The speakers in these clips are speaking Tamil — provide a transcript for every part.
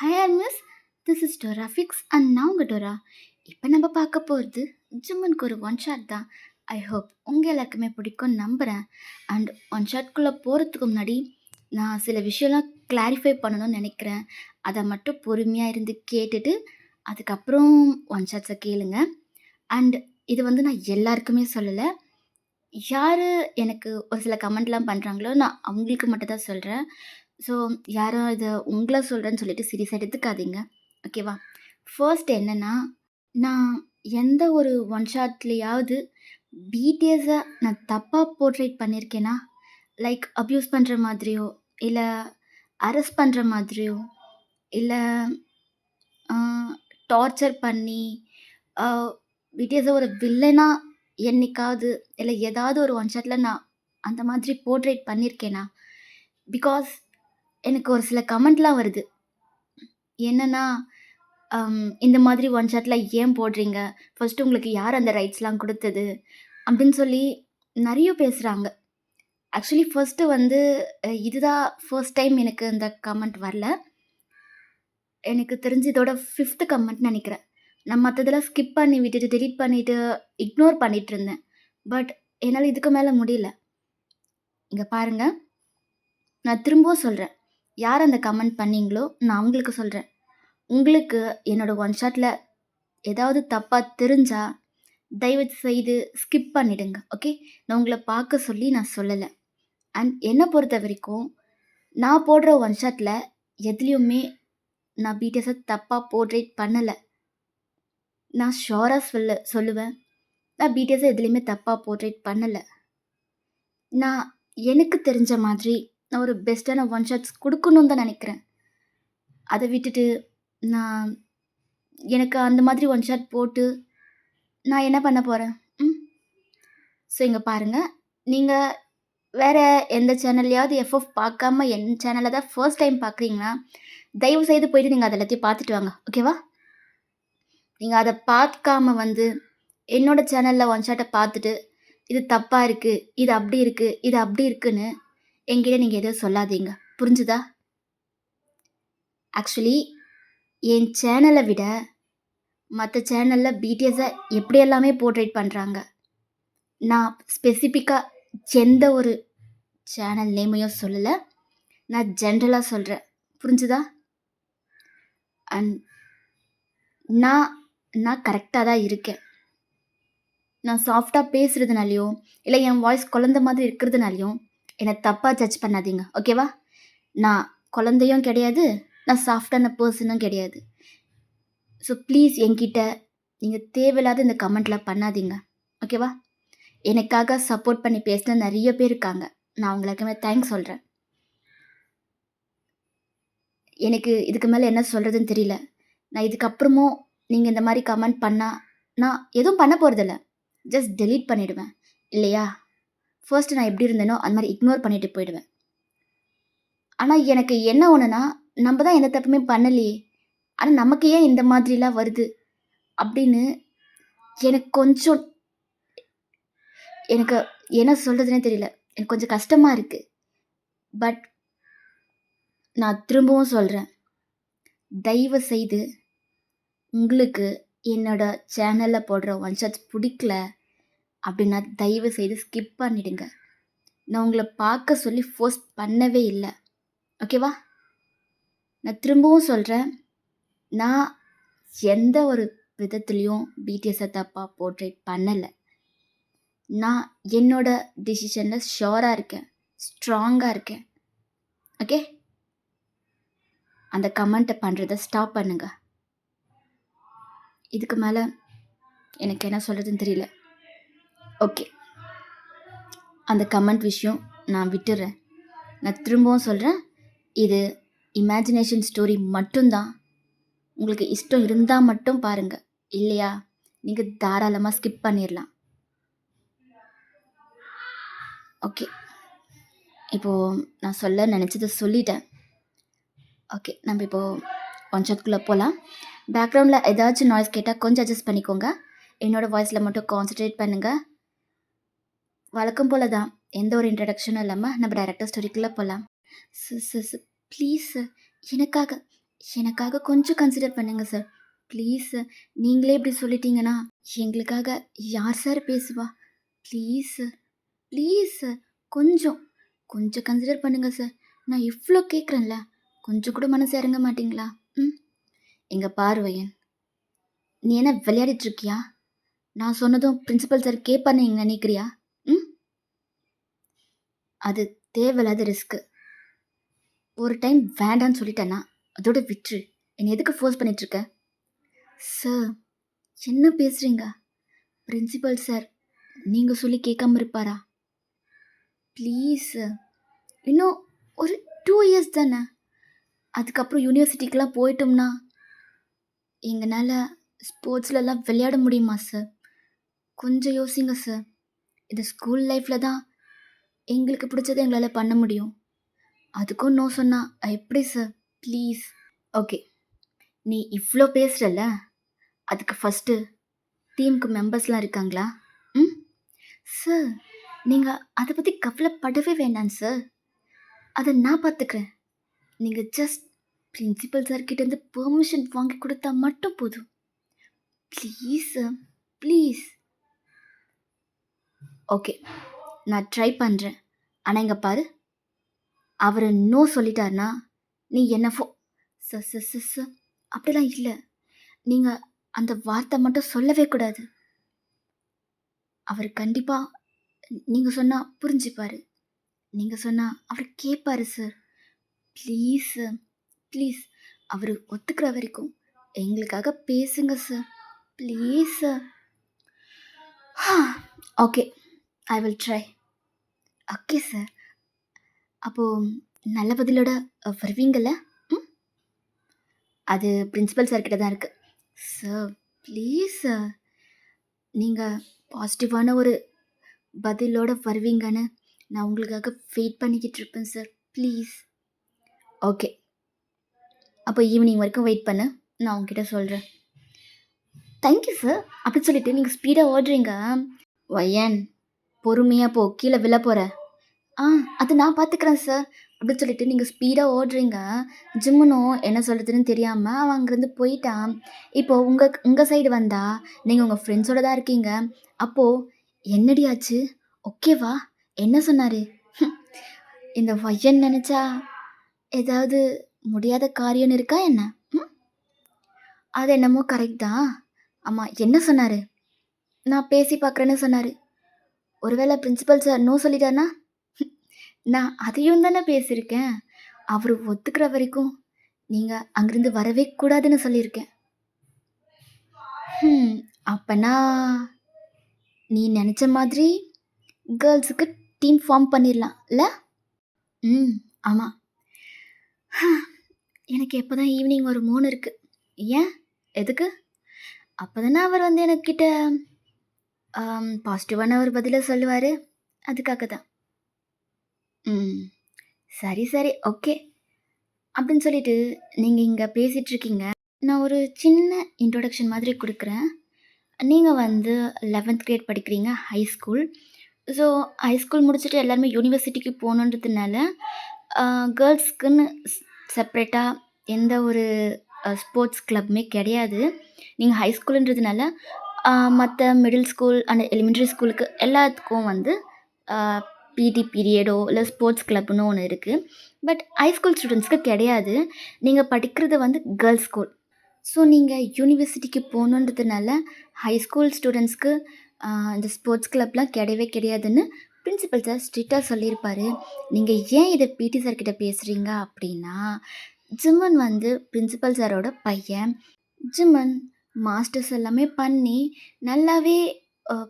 Hi miss, this is Dora fix and நான் உங்கள் டோரா. இப்போ நம்ம பார்க்க போகிறது ஜிம்மனுக்கு ஒரு ஒன் ஷாட் தான். ஐ ஹோப் உங்கள் எல்லாருக்குமே பிடிக்கும்னு நம்புகிறேன். அண்ட் ஒன் ஷாட்குள்ளே போகிறதுக்கு முன்னாடி நான் சில விஷயம்லாம் கிளாரிஃபை பண்ணணும்னு நினைக்கிறேன். அதை மட்டும் பொறுமையாக இருந்து கேட்டுட்டு அதுக்கப்புறம் ஒன் ஷாட்ஸை கேளுங்க. அண்ட் இது வந்து நான் எல்லாருக்குமே சொல்லலை. யார் எனக்கு ஒரு சில கமெண்ட்லாம் பண்ணுறாங்களோ நான் அவங்களுக்கு மட்டும் தான் சொல்கிறேன். ஸோ யாரும் இதை உங்களை சொல்கிறேன்னு சொல்லிட்டு சீரியஸாக எடுத்துக்காதீங்க. ஓகேவா? ஃபர்ஸ்ட் என்னென்னா, நான் எந்த ஒரு ஒன் ஷாட்லேயாவது பிடிஎஸை நான் தப்பாக போர்ட்ரேட் பண்ணியிருக்கேனா? லைக் அப்யூஸ் பண்ணுற மாதிரியோ, இல்லை அரெஸ்ட் பண்ணுற மாதிரியோ, இல்லை டார்ச்சர் பண்ணி பிடிஎஸை ஒரு வில்லனா என்னைக்காவது இல்லை ஏதாவது ஒரு ஒன் ஷாட்டில் நான் அந்த மாதிரி போர்ட்ரேட் பண்ணியிருக்கேனா? பிகாஸ் எனக்கு ஒரு சில கமெண்ட்லாம் வருது. என்னன்னா, இந்த மாதிரி ஒன் ஷாட்ல ஏன் போடுறீங்க? ஃபர்ஸ்ட்டு உங்களுக்கு யார் அந்த ரைட்ஸ்லாம் குடுத்தது? அப்படின்னு சொல்லி நெறைய பேசுறாங்க. ஆக்சுவலி ஃபர்ஸ்ட்டு வந்து இதுதான் ஃபர்ஸ்ட் டைம் எனக்கு இந்த கமெண்ட் வரல. எனக்கு தெரிஞ்சு இதோட 5த் கமெண்ட் நெனைக்கிறேன். நான் மத்ததெல்லாம் ஸ்கிப் பண்ணி விட்டுட்டு, டெலீட் பண்ணிட்டு, இக்னோர் பண்ணிட்டுருந்தேன். பட் என்னால இதுக்கு மேல முடியல. இங்க பாருங்க. நான் திரும்பவும் சொல்றேன். யார் அந்த கமெண்ட் பண்ணீங்களோ, நான் அவங்களுக்கு சொல்றேன். உங்களுக்கு என்னோட ஒன் ஷாட்ல ஏதாவது தப்பா தெரிஞ்சா, தயவு செய்து ஸ்கிப் பண்ணிடுங்க. ஓகே? நான் உங்கள பார்க்க சொல்லி நான் சொல்லல. அண்ட் என்ன பொறுத்த வரைக்கும், நான் போடுற ஒன் ஷாட்ல எதுலயுமே நான் பிடிஎஸ தப்பா போர்ட்ரேட் பண்ணல. நான் ஷூரா சொல்லுவேன். நான் பிடிஎஸ எதுலயுமே தப்பா போர்ட்ரேட் பண்ணல. நான் எனக்கு தெரிஞ்ச மாதிரி நான் ஒரு பெஸ்ட்டான ஒன் ஷாட்ஸ் குடுக்கணும்னு தான் நெனைக்கிறேன். அத விட்டுட்டு நான் எனக்கு அந்த மாதிரி ஒன் ஷாட் போட்டு நான் என்ன பண்ண போறேன்? ம். ஸோ இங்க பாருங்க. நீங்க வேற எந்த சேனல்லயாவது எஃப்எஃப் பார்க்காம என் சேனல தான் ஃபர்ஸ்ட் டைம் பார்க்குறீங்கன்னா, தயவு செய்து போயிட்டு நீங்க அத எல்லாத்தையும் பார்த்துட்டு வாங்க. ஓகேவா? நீங்க அத பார்க்காம வந்து என்னோட சேனல்ல ஒன் ஷாட்ட பார்த்துட்டு, இது தப்பா இருக்கு, இது அப்படி இருக்கு, இது அப்படி இருக்குன்னு என்கிட்ட நீங்க எதுவும் சொல்லாதீங்க. புரிஞ்சுதா? ஆக்சுவலி என் சேனல விட மத்த சேனல்ல பிடிஎஸ எப்படி எல்லாமே போர்ட்ரேட் பண்றாங்க. நான் ஸ்பெசிஃபிக்கா எந்த ஒரு சேனல் நேமையும் சொல்லல. நான் ஜென்ரலா சொல்றேன். புரிஞ்சுதா? அண்ட் நான் நான் கரெக்ட்டா தான் இருக்கேன். நான் சாஃப்ட்டா பேசுறதுனாலயோ, இல்ல என் வாய்ஸ் குழந்த மாதிரி இருக்கிறதுனாலயும் என்ன தப்பா ஜட்ஜ் பண்ணாதீங்க. ஓகேவா? நான் குழந்தையும் கிடையாது. நான் சாஃப்ட்டான பெர்சனும் கிடையாது. ஸோ ப்ளீஸ் என்கிட்ட நீங்க தேவையில்லாத இந்த கமெண்ட்லாம் பண்ணாதீங்க. ஓகேவா? எனக்காக சப்போர்ட் பண்ணி பேசின நெறைய பேர் இருக்காங்க. நான் அவங்களுக்குமே தேங்க்ஸ் சொல்றேன். எனக்கு இதுக்கு மேல என்ன சொல்றதுன்னு தெரியல. நான் இதுக்கப்புறமும் நீங்க இந்த மாரி கமெண்ட் பண்ணா, நான் எதுவும் பண்ண போறதில்ல. ஜஸ்ட் டெலீட் பண்ணிடுவேன். இல்லையா? ஃபர்ஸ்ட் நான் எப்படி இருந்தேனோ, அந்த மாரி இக்னோர் பண்ணிட்டு போயிடுவேன். ஆனா எனக்கு என்ன ஒண்ணுன்னா, நம்ப தான் எந்த தப்புமே பண்ணலையே! ஆனா நமக்கு ஏன் இந்த மாதிரிலாம் வருது? அப்படின்னு எனக்கு கொஞ்சம் எனக்கு என்ன சொல்றதுன்னே தெரியல. எனக்கு கொஞ்சம் கஷ்டமா இருக்கு. பட் நான் திரும்பவும் சொல்றேன். தயவு செய்து உங்களுக்கு என்னோட சேனல்ல போடுற ஒன் ஷாட்ஸ் பிடிக்கல அப்படின்னா, தயவு செய்து ஸ்கிப் பண்ணிடுங்க. நான் உங்கள பார்க்க சொல்லி ஃபோர்ஸ் பண்ணவே இல்ல. ஓகேவா? நான் திரும்பவும் சொல்றேன். நான் எந்த ஒரு விதத்திலயும் பிடிஎஸ தப்பா போர்ட்ரேட் பண்ணல. நான் என்னோட டிசிஷன்ல ஷூரா இருக்கேன். ஸ்ட்ராங்கா இருக்கேன். ஓகே? அந்த கமெண்ட்ட பண்றத ஸ்டாப் பண்ணுங்க. இதுக்கு மேல எனக்கு என்ன சொல்றதுன்னு தெரியல. ஓகே. அந்த கமெண்ட் விஷயம் நான் விட்டுர்றேன். நான் திரும்பவும் சொல்றேன். இது இமேஜினேஷன் ஸ்டோரி மட்டும் தான். உங்களுக்கு இஷ்டம் இருந்தா மட்டும் பாருங்க. இல்லையா, நீங்க தாராளமா ஸ்கிப் பண்ணிரலாம். ஓகே. இப்போ நான் சொல்ல நெனச்சத சொல்லிட்டேன். ஓகே. நம்ம இப்போ ஒன் ஷாட்குள்ள போலாம். பேக்ரவுண்ட்ல ஏதாச்சும் நாய்ஸ் கேட்டா கொஞ்சம் அட்ஜஸ்ட் பண்ணிக்கோங்க. என்னோட வாய்ஸ்ல மட்டும் கான்சன்ட்ரேட் பண்ணுங்க. வழக்கம் போல தான். எந்த ஒரு இன்ட்ரோடக்ஷனும் இல்லாம நம்ம டைரக்ட்டா ஸ்டோரிக்குள்ள போலாம். ப்ளீஸ் எனக்காக எனக்காக கொஞ்சம் கன்சிடர் பண்ணுங்க சார். Please sir. நீங்களே இப்படி சொல்லிட்டீங்கன்னா, எங்களுக்காக யார் சார் பேசுவா? Please sir. Please sir. கொஞ்சம், கொஞ்சம் கன்சிடர் பண்ணுங்க சார். நான் இவ்ளோ கேட்குறேன்ல. கொஞ்சம் கூட மனசு இறங்க மாட்டீங்களா? ம். இங்க பாரு வயன். நீ என்ன விளையாடிட்டு இருக்கியா? நான் சொன்னதும் பிரின்சிபல் சார் கேட்பார்ன்னு நீ நினைக்கிறியா? ம். அது தேவையில்லாத ரிஸ்க்கு. ஒரு டைம் வேண்டான்னு சொல்லிட்டேன்னா, அதோட விட்டுரு. என்னை எதுக்கு ஃபோர்ஸ் பண்ணிட்டு இருக்க? சார், என்ன பேசுறீங்க? பிரின்சிபல் சார் நீங்க சொல்லி கேட்காம இருப்பாரா? Please sir. இன்னும் ஒரு 2 இயர்ஸ் தானே. அதுக்கப்புறம் யூனிவர்சிட்டிக்கெலாம் போயிட்டோம்னா, எங்கனால ஸ்போர்ட்ஸ்லலாம் விளையாட முடியுமா சார்? கொஞ்சம் யோசிங்க சார். இது ஸ்கூல் லைஃப்பில் தான் எங்களுக்கு பிடிச்சத எங்களால பண்ண முடியும். அதுக்கும் நோ சொன்னா எப்படி சார்? ப்ளீஸ். ஓகே. நீ இவ்ளோ பேசுறல்ல, அதுக்கு ஃபர்ஸ்ட்டு டீமுக்கு மெம்பர்ஸ்லாம் இருக்காங்களா? ம். சார், நீங்க அத பத்தி கவலைப்படவே வேண்டாம் சார். அத நான் பார்த்துக்கிறேன். நீங்க ஜஸ்ட் பிரின்சிபல் சார் கிட்டேருந்து பெர்மிஷன் வாங்கி குடுத்தா மட்டும் போதும். Please sir. ப்ளீஸ். ஓகே. நான் ட்ரை பண்றேன். ஆனா இங்க பாரு, அவரு நோ சொல்லிட்டாருன்னா, நீ என்ன சார் சார் சார் சார் அப்படிலாம் இல்ல. நீங்க அந்த வார்த்தை மட்டும் சொல்லவே கூடாது. அவரு கண்டிப்பா நீங்க சொன்னா புரிஞ்சுப்பாரு. நீங்க சொன்னா அவரு கேட்பாரு சார். Please sir. ப்ளீஸ். அவரு ஒத்துக்கிற வரைக்கும் எங்களுக்காக பேசுங்க sir. Please sir. Okay. I will try. Okay sir. அப்போ நல்ல பதிலோட வருவீங்கல்ல? ம். அது பிரின்சிபல் சார் கிட்ட தான் இருக்கு. Sir, please sir. நீங்க பாசிட்டிவான ஒரு பதிலோட வருவீங்கன்னு நான் உங்களுக்காக வெயிட் பண்ணிக்கிட்டு இருப்பேன் சார். ப்ளீஸ். ஓகே. அப்போ ஈவினிங் வரைக்கும் வெயிட் பண்ணு. நான் உங்ககிட்ட சொல்கிறேன். Thank you sir. அப்படி சொல்லிட்டு நீங்கள் ஸ்பீடாக ஓடுறீங்க. வயன், பொறுமையாக போ, கீழே விழ போகிற. அது நான் பார்த்துக்கிறேன் சார். அப்படின்னு சொல்லிட்டு நீங்கள் ஸ்பீடாக ஓடுறீங்க. ஜிம்முனும் என்ன சொல்கிறதுன்னு தெரியாமல் அவன் அங்கேருந்து போயிட்டான். இப்போது உங்கள் சைடு வந்தா நீங்கள் உங்கள் ஃப்ரெண்ட்ஸோட தான் இருக்கீங்க. அப்போது என்னடி ஆச்சு? ஓகேவா? என்ன சொன்னார்? இந்த வயன் நினச்சா ஏதாவது முடியாத காரியம்னு இருக்கா என்ன? ம். அது என்னமோ கரெக்ட் தான். ஆமாம், என்ன சொன்னார்? நான் பேசி பார்க்குறேன்னு சொன்னார். ஒருவேளை பிரின்சிபல் சார் நோ சொல்லிட்டாருன்னா? நான் அதையும் தானே பேசியிருக்கேன். அவர் ஒத்துக்கிற வரைக்கும் நீங்கள் அங்கேருந்து வரவே கூடாதுன்னு சொல்லியிருக்கேன். அப்பனா நீ நினச்ச மாதிரி கேர்ள்ஸுக்கு டீம் ஃபார்ம் பண்ணிடலாம்ல? ம். ஆமாம். எனக்கு எப்போ தான் ஈவினிங் ஒரு 3 இருக்குது. ஏன்? எதுக்கு? அப்போ தானே அவர் வந்து எனக்கிட்ட பாசிட்டிவான ஒரு பதிலை சொல்லுவார். அதுக்காக தான். ம். சரி சரி ஓகே. அப்படின்னு சொல்லிட்டு நீங்கள் இங்கே பேசிகிட்ருக்கீங்க. நான் ஒரு சின்ன இன்ட்ரோடக்ஷன் மாதிரி கொடுக்குறேன். நீங்கள் வந்து 11th கிரேட் படிக்கிறீங்க, high school. So high school முடிச்சுட்டு எல்லாருமே யூனிவர்சிட்டிக்கு போகணுன்றதுனால கேர்ள்ஸ்க்குன்னு செப்ரேட்டாக எந்த ஒரு ஸ்போர்ட்ஸ் கிளப்புமே கிடையாது. நீங்கள் ஹை ஸ்கூலுன்றதுனால மற்ற மிடில் ஸ்கூல் அண்ட் எலிமெண்ட்ரி ஸ்கூலுக்கு எல்லாத்துக்கும் வந்து பிடி பீரியடோ இல்லை ஸ்போர்ட்ஸ் கிளப்னு ஒன்று இருக்குது. பட் ஹை ஸ்கூல் ஸ்டூடெண்ட்ஸ்க்கு கிடையாது. நீங்கள் படிக்கிறது வந்து கேர்ள்ஸ் ஸ்கூல். ஸோ நீங்கள் யூனிவர்சிட்டிக்கு போகணுன்றதுனால ஹை ஸ்கூல் ஸ்டூடெண்ட்ஸ்க்கு இந்த ஸ்போர்ட்ஸ் கிளப்லாம் கிடையவே கிடையாதுன்னு பிரின்சிபல் சார் ஸ்ட்ரிக்டாக சொல்லியிருப்பார். நீங்கள் ஏன் இதை பிடி சார்கிட்ட பேசுகிறீங்க அப்படின்னா, ஜிம்மன் வந்து பிரின்சிபல் சாரோட பையன். ஜிம்மன் மாஸ்டர்ஸ் எல்லாமே பண்ணி நல்லாவே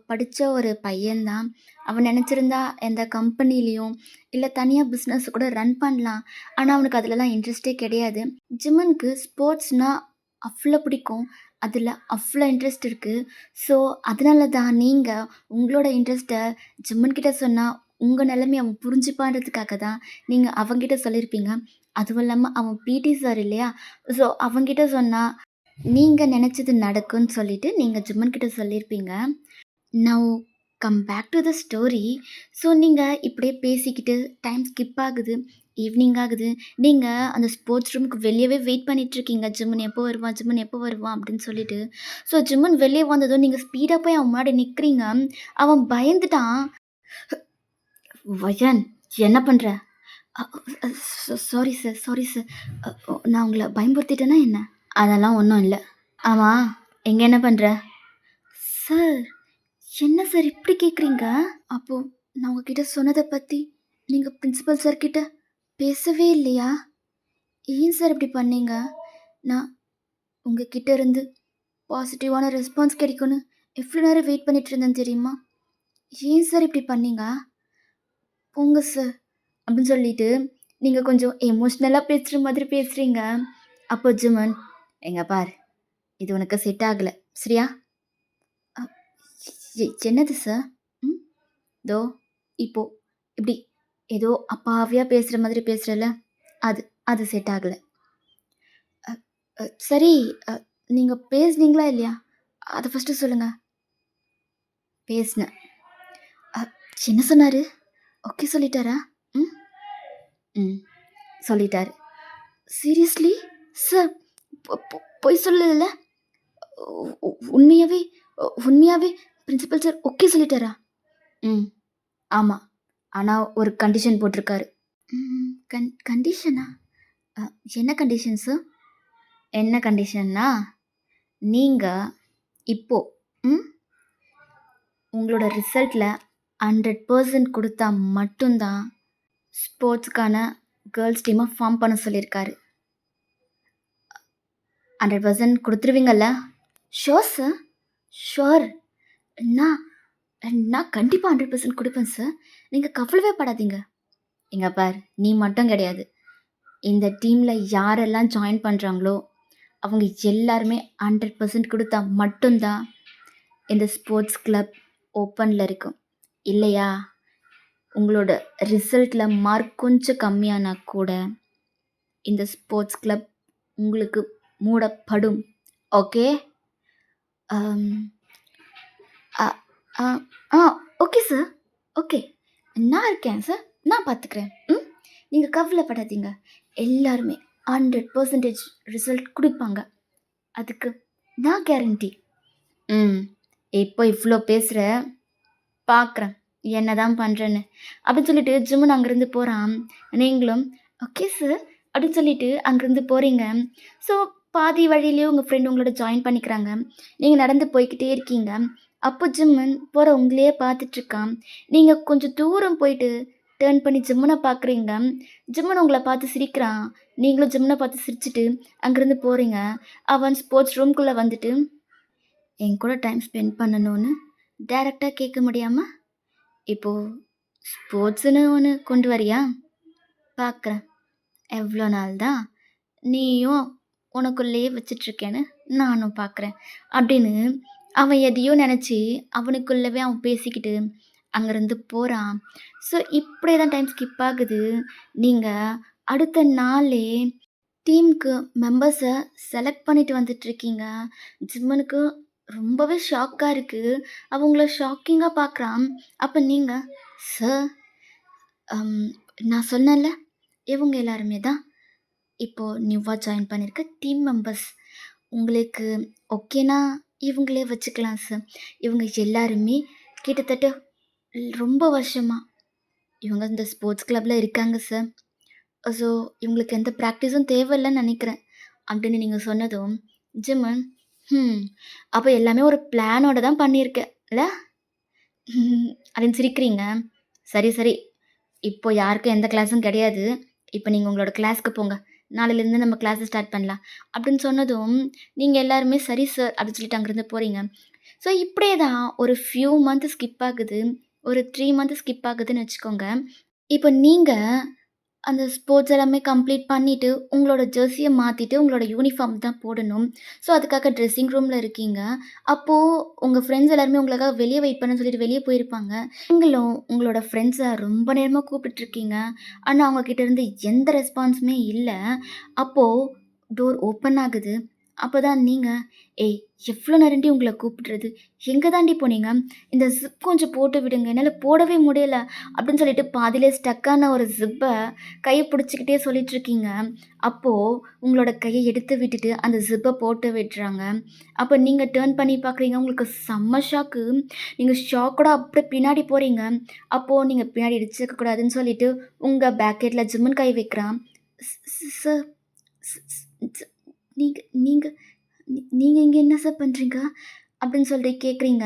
படித்த ஒரு பையன்தான். அவன் நினச்சிருந்தா எந்த கம்பெனிலேயும் இல்லை தனியாக பிஸ்னஸ் கூட ரன் பண்ணலாம். ஆனால் அவனுக்கு அதிலலாம் இன்ட்ரெஸ்ட்டே கிடையாது. ஜிம்மனுக்கு ஸ்போர்ட்ஸ்னால் அவ்வளோ பிடிக்கும். அதில் அவ்வளோ இன்ட்ரெஸ்ட் இருக்குது. ஸோ அதனால தான் நீங்கள் உங்களோட இன்ட்ரெஸ்ட்டை ஜிம்மன்கிட்ட சொன்னால் உங்கள் நிலைமையை அவன் புரிஞ்சுப்பான்றதுக்காக தான் நீங்கள் அவங்கிட்ட சொல்லியிருப்பீங்க. அதுவும் இல்லாமல் அவன் பிடி சார் இல்லையா? ஸோ அவங்கிட்ட சொன்னால் நீங்கள் நினச்சது நடக்கும்னு சொல்லிட்டு நீங்கள் ஜிம்மன்கிட்ட சொல்லியிருப்பீங்க. Now come back to the story. So நீங்கள் இப்படியே பேசிக்கிட்டு டைம் ஸ்கிப் ஆகுது. ஈவினிங் ஆகுது. நீங்க அந்த ஸ்போர்ட்ஸ் ரூமுக்கு வெளியவே வெயிட் பண்ணிட்டுருக்கீங்க. "ஜிம்மன் எப்போ வருவான்? ஜிம்மன் எப்போ வருவான்?" அப்படின்னு சொல்லிட்டு. ஸோ ஜிம்மன் வெளிய வந்ததும் நீங்க ஸ்பீடா போய் அவன் முன்னாடி நிக்கிறீங்க. அவன் பயந்துட்டான். "வயன், என்ன பண்ற?" "அ அ சாரி சார், சாரி சார். நான் உங்கள பயமுறுத்திட்டேனா என்ன?" "அதெல்லாம் ஒண்ணும் இல்ல." "ஆமா, இங்க என்ன பண்ற?" "சார், என்ன சார் இப்படி கேட்குறீங்க?" "அப்போ நான் உங்ககிட்ட சொன்னத பத்தி நீங்க பிரின்சிபல் சார் கிட்ட பேசவே இல்லையா? ஏன் சார் இப்படி பண்ணீங்க? நான் உங்ககிட்ட இருந்து பாசிட்டிவான ரெஸ்பான்ஸ் கிடைக்கும்னு எவ்வளோ நேரம் வெயிட் பண்ணிட்டு இருந்தேன் தெரியுமா? ஏன் சார் இப்படி பண்ணீங்க? போங்க சார்." அப்படின்னு சொல்லிட்டு நீங்க கொஞ்சம் எமோஷ்னலா பேசுற மாதிரி பேசுறீங்க. அப்போ ஜிமன், "இங்க பார், இது உனக்கு செட் ஆகல. சரியா?" "அ என்னது சார்?" "ம். இதோ இப்போ இப்படி ஏதோ அப்பாவியா பேசுற மாதிரி பேசுறல்ல, அது அது செட் ஆகல." "அ சரி, அ நீங்க பேசுனீங்களா இல்லையா? அத ஃபர்ஸ்ட்டு சொல்லுங்க." "பேசுனேன்." "அ என்ன சொன்னாரு? ஓகே சொல்லிட்டாரா?" "ம். ம். சொல்லிட்டாரு." "சீரியஸ்லி? சார், பொய் சொல்லலல்ல? உ உ உண்மையாவே உண்மையாவே பிரின்சிபல் சார் ஓகே சொல்லிட்டாரா?" "ம். ஆமா. ஆனா ஒரு கண்டிஷன் போட்டிருக்காரு." கண்டிஷனா? அ என்ன கண்டிஷன் சார்?" "என்ன கண்டிஷன்னா, நீங்க இப்போ ம் உங்களோட ரிசல்ட்ல 100% குடுத்தா மட்டும் தான் ஸ்போர்ட்ஸ்க்கான கேர்ல்ஸ் டீம ஃபார்ம் பண்ண சொல்லியிருக்காரு. 100% குடுத்துருவீங்கல்ல?" "Sure sir. ஷூர். நான் நான் கண்டிப்பா 100% குடுப்பேன் சார். நீங்க கவலையே படாதீங்க." "இங்க பார், நீ மட்டும் கிடையாது. இந்த டீம்ல யாரெல்லாம் ஜாயின் பண்றாங்களோ, அவங்க எல்லாருமே 100% குடுத்தா மட்டும் தான் இந்த ஸ்போர்ட்ஸ் கிளப் ஓப்பன்ல இருக்கும். இல்லையா, உங்களோட ரிசல்ட்ல மார்க் கொஞ்சம் கம்மியானா கூட இந்த ஸ்போர்ட்ஸ் கிளப் உங்களுக்கு மூடப்படும். ஓகே?" அம் அ அ ஆ ஓகே சார். ஓகே. நான் இருக்கேன் சார். நான் பார்த்துக்கிறேன். நீங்க கவலைப்படாதீங்க. எல்லாருமே 100% ரிசல்ட் குடுப்பாங்க. அதுக்கு நான் கேரண்டி. ம். இப்போ இவ்ளோ பேசுற, பார்க்குறேன். என்னதான் பண்றேன்னு. அப்படின்னு சொல்லிட்டு ஜிம்முன்னு அங்கேருந்து போறான். நீங்களும் ஓகே சார் அப்படின்னு சொல்லிட்டு அங்கேருந்து போறீங்க. ஸோ பாதி வழியிலேயே உங்க ஃப்ரெண்ட் உங்களோட ஜாயின் பண்ணிக்கிறாங்க. நீங்க நடந்து போய்க்கிட்டே இருக்கீங்க. அப்போ ஜிம்மன் போற உங்களையே பார்த்துட்ருக்கான். நீங்க கொஞ்சம் தூரம் போயிட்டு டர்ன் பண்ணி ஜிம்மன பார்க்குறீங்க. ஜிம்மன் உங்கள பார்த்து சிரிக்கிறான். நீங்களும் ஜிம்மன பார்த்து சிரிச்சுட்டு அங்கேருந்து போறீங்க. அவன் ஸ்போர்ட்ஸ் ரூம்குள்ள வந்துட்டு, என் கூட டைம் ஸ்பெண்ட் பண்ணணும்னு டைரக்ட்டா கேட்க முடியாம, இப்போ ஸ்போர்ட்ஸ்ன்னு ஒண்ணு கொண்டு வரியா? பார்க்குறேன். எவ்வளோ நாள் தான் நீயும் உனக்குள்ளேயே வச்சுட்ருக்கேன்னு நானும் பார்க்குறேன். அப்படின்னு அவன் எதையோ நெனச்சு அவனுக்குள்ளவே அவன் பேசிக்கிட்டு அங்கேருந்து போறான். ஸோ இப்படியே தான் டைம் ஸ்கிப் ஆகுது. நீங்க அடுத்த நாளே டீமுக்கு மெம்பர்ஸ செலக்ட் பண்ணிட்டு வந்துட்டுருக்கீங்க. ஜிம்மனுக்கு ரொம்பவே ஷாக்கா இருக்கு. அவன் உங்கள ஷாக்கிங்கா பார்க்குறான். அப்ப நீங்க, "சார், அம் நான் சொன்னேன்ல, இவங்க எல்லாருமே தான் இப்போ நியூவா ஜாயின் பண்ணியிருக்க டீம் மெம்பர்ஸ். உங்களுக்கு ஓகேனா இவங்களே வச்சுக்கலாம் சார். இவங்க எல்லாருமே கிட்டத்தட்ட ரொம்ப வருஷமா இவங்க இந்த ஸ்போர்ட்ஸ் கிளப்ல இருக்காங்க சார். ஸோ இவங்களுக்கு எந்த ப்ராக்டிஸும் தேவையில்லன்னு நெனைக்கிறேன்." அப்படின்னு நீங்க சொன்னதும், ஜிம்மன், "ஹ்ம். அப்ப எல்லாமே ஒரு பிளானோட தான் பண்ணியிருக்க இல்ல?" அப்படின்னு சிரிக்கிறீங்க. "சரி, சரி. இப்போ யாருக்கும் எந்த கிளாஸும் கிடையாது. இப்ப நீங்க உங்களோட கிளாஸ்க்கு போங்க. நாளையிலேருந்து நம்ம கிளாஸ ஸ்டார்ட் பண்ணலாம்." அப்படின்னு சொன்னதும், நீங்க எல்லாருமே "சரி சார்" அப்படின்னு சொல்லிட்டு அங்கேருந்து போறீங்க. ஸோ இப்படியே தான் ஒரு ஃபியூ மந்த் ஸ்கிப் ஆகுது. ஒரு 3 மந்த் ஸ்கிப் ஆகுதுன்னு வச்சுக்கோங்க. இப்போ நீங்க அந்த ஸ்போர்ட்ஸ் எல்லாமே கம்ப்ளீட் பண்ணிட்டு, உங்களோட ஜெர்சிய மாத்திட்டு, உங்களோட யூனிஃபார்ம் தான் போடணும். ஸோ, அதுக்காக ட்ரெஸ்ஸிங் ரூம்ல இருக்கீங்க. அப்போ உங்க ஃப்ரெண்ட்ஸ் எல்லாருமே உங்களுக்காக வெளிய வெயிட் பண்ண சொல்லிட்டு வெளிய போயிருப்பாங்க. நீங்களும் உங்களோட ஃப்ரெண்ட்ஸ ரொம்ப நேரமா கூப்பிட்டுருக்கீங்க. ஆனா, அவங்க கிட்ட இருந்து எந்த ரெஸ்பான்ஸுமே இல்ல. அப்போ டோர் ஓப்பன் ஆகுது. அப்போ தான் நீங்கள், "ஏய் எவ்வளோ நேரம்டி உங்கள கூப்பிடுறது? எங்கே தாண்டி போனீங்க? இந்த ஜிப் கொஞ்சம் போட்டு விடுங்க. என்னால போடவே முடியல." அப்படின்னு சொல்லிட்டு பாதியிலே ஸ்டக்கான ஒரு ஜிப்பை கையை பிடிச்சிக்கிட்டே சொல்லிட்டுருக்கீங்க. அப்போது உங்களோட கையை எடுத்து விட்டுட்டு அந்த ஜிப்பை போட்டு விடுறாங்க. அப்போ நீங்கள் டர்ன் பண்ணி பார்க்குறீங்க. உங்களுக்கு செம்ம ஷாக்கு. நீங்கள் ஷாக்கோட அப்படியே பின்னாடி போகிறீங்க. அப்போது நீங்கள் பின்னாடி இடிச்சுக்கக்கூடாதுன்னு சொல்லிட்டு உங்கள் பேக்கெட்டில் ஜிம்முன்னு கை வைக்கிறான். "சார், நீங்க நீங்க நீங்க இங்க என்ன சார் பண்றீங்க?" அப்படின்னு சொல்லி கேட்குறீங்க.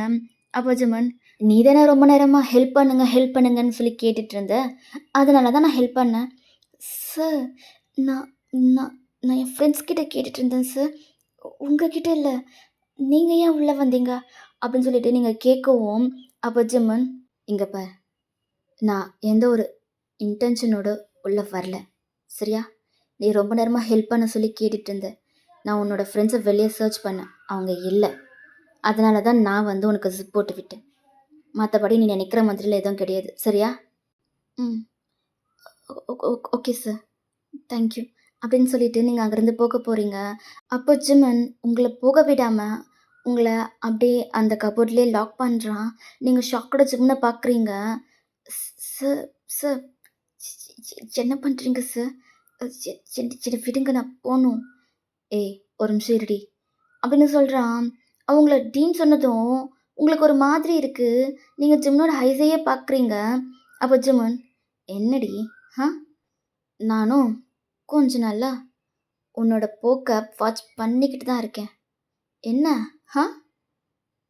அப்போ ஜிமன், "நீ தானே ரொம்ப நேரமா ஹெல்ப் பண்ணுங்க, ஹெல்ப் பண்ணுங்கன்னு சொல்லி கேட்டுட்டு இருந்த. அதனால தான் நான் ஹெல்ப் பண்ணேன்." "சார், நான் நான் நான் என் ஃப்ரெண்ட்ஸ் கிட்ட கேட்டுட்டு இருந்தேன் சார். உங்ககிட்ட இல்ல. நீங்க ஏன் உள்ள வந்தீங்க?" அப்படின்னு சொல்லிட்டு நீங்க கேட்கவும், அப்போ ஜிமன், "இங்க பார், நான் எந்த ஒரு இன்டென்ஷனோட உள்ள வரல. சரியா? நீ ரொம்ப நேரமா ஹெல்ப் பண்ண சொல்லி கேட்டுட்டு இருந்த. நான் உன்னோட ஃப்ரெண்ட்ஸை வெளியே சர்ச் பண்ணேன். அவங்க இல்ல. அதனால தான் நான் வந்து உனக்கு ஜிப் போட்டு விட்டேன். மற்றபடி நீ நினைக்கிற மாதிரிலாம் எதுவும் கிடையாது. சரியா?" "ம். Okay sir. Thank you." அப்படின்னு சொல்லிட்டு நீங்கள் அங்கேருந்து போக போகிறீங்க. அப்போ ஜிமன் உங்கள போக விடாம, உங்கள அப்படியே அந்த கபோர்ட்லேயே லாக் பண்ணுறான். நீங்கள் ஷாக்கோட ஜிம்ன பார்க்குறீங்க. "சார், சார், என்ன பண்ணுறீங்க சார்? என்ன விடுங்க, நான் போணும்." "ஏய் ஒரு நிமிஷம் இருடி." அப்படின்னு சொல்கிறான். அவங்கள டீன்னு சொன்னதும் உங்களுக்கு ஒரு மாதிரி இருக்குது. நீங்கள் ஜிம்னோட ஐஸையே பார்க்குறீங்க. அப்போ ஜிமன், "என்னடி? ஆ? நானும் கொஞ்ச நாளா உன்னோட போக்க வாட்ச் பண்ணிக்கிட்டு தான் இருக்கேன். என்ன? ஆ?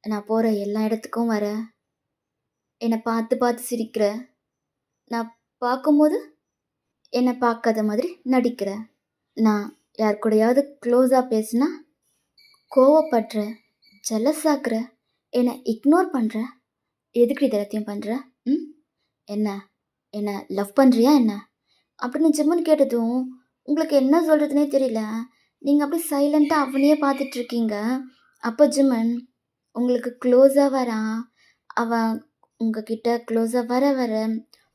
நான் போகிற எல்லா இடத்துக்கும் வர, என்னை பார்த்து பார்த்து சிரிக்கிற, நான் பார்க்கும்போது என்னை பார்க்காத மாதிரி நடிக்கிற, நான் யார் கூடயாவது க்ளோஸாக பேசினா கோவப்படுற, ஜெலஸ் ஆகுற, என்னை இக்னோர் பண்ணுற. எதுக்குடி இது எல்லாத்தையும் பண்ணுற? ம்? என்ன? என்ன லவ் பண்ணுறியா என்ன?" அப்படின்னு ஜிம்மன் கேட்டதும் உங்களுக்கு என்ன சொல்கிறதுனே தெரியல. நீங்கள் அப்படியே சைலண்ட்டாக அவனையே பார்த்துட்ருக்கீங்க. அப்போ ஜிம்மன் உங்களுக்கு க்ளோஸாக வரான். அவன் உங்ககிட்ட க்ளோஸாக வர வர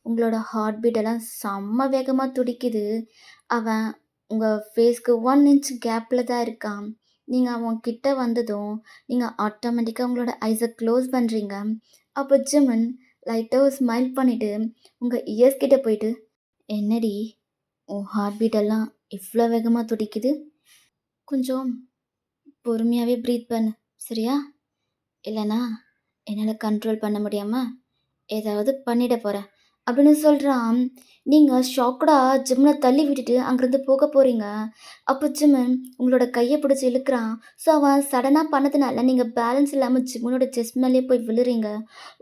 உங்களோட ஹார்ட் பீட் எல்லாம் செம்ம வேகமாக துடிக்குது. அவன் உங்கள் ஃபேஸ்க்கு 1 இன்ச் கேப்பில் தான் இருக்கான். நீங்கள் அவன் கிட்ட வந்ததும் நீங்கள் ஆட்டோமேட்டிக்காக உங்களோட ஐஸை க்ளோஸ் பண்ணுறீங்க. அப்போ ஜிம்மன் லைட்டாக ஒரு ஸ்மைல் பண்ணிவிட்டு உங்கள் இயர்ஸ் கிட்ட போயிட்டு, "என்னடி உன் ஹார்ட் பீட் எல்லாம் இவ்வளோ வேகமாக துடிக்குது? கொஞ்சம் பொறுமையாகவே ப்ரீத் பண்ணு. சரியா? இல்லைனா என்னால் கண்ட்ரோல் பண்ண முடியாமல் ஏதாவது பண்ணிட போகிறேன்." அப்படின்னு சொல்கிறான். நீங்கள் ஷாக்கடாக ஜிம்னை தள்ளி விட்டுட்டு அங்கேருந்து போக போகிறீங்க. அப்போ ஜிம்மன் உங்களோட கையை பிடிச்சி இழுக்கிறான். ஸோ அவன் சடனாக பண்ணதுனால நீங்கள் பேலன்ஸ் இல்லாமல் ஜிம்மனோட செஸ்ட் மேலேயே போய் விழுறீங்க.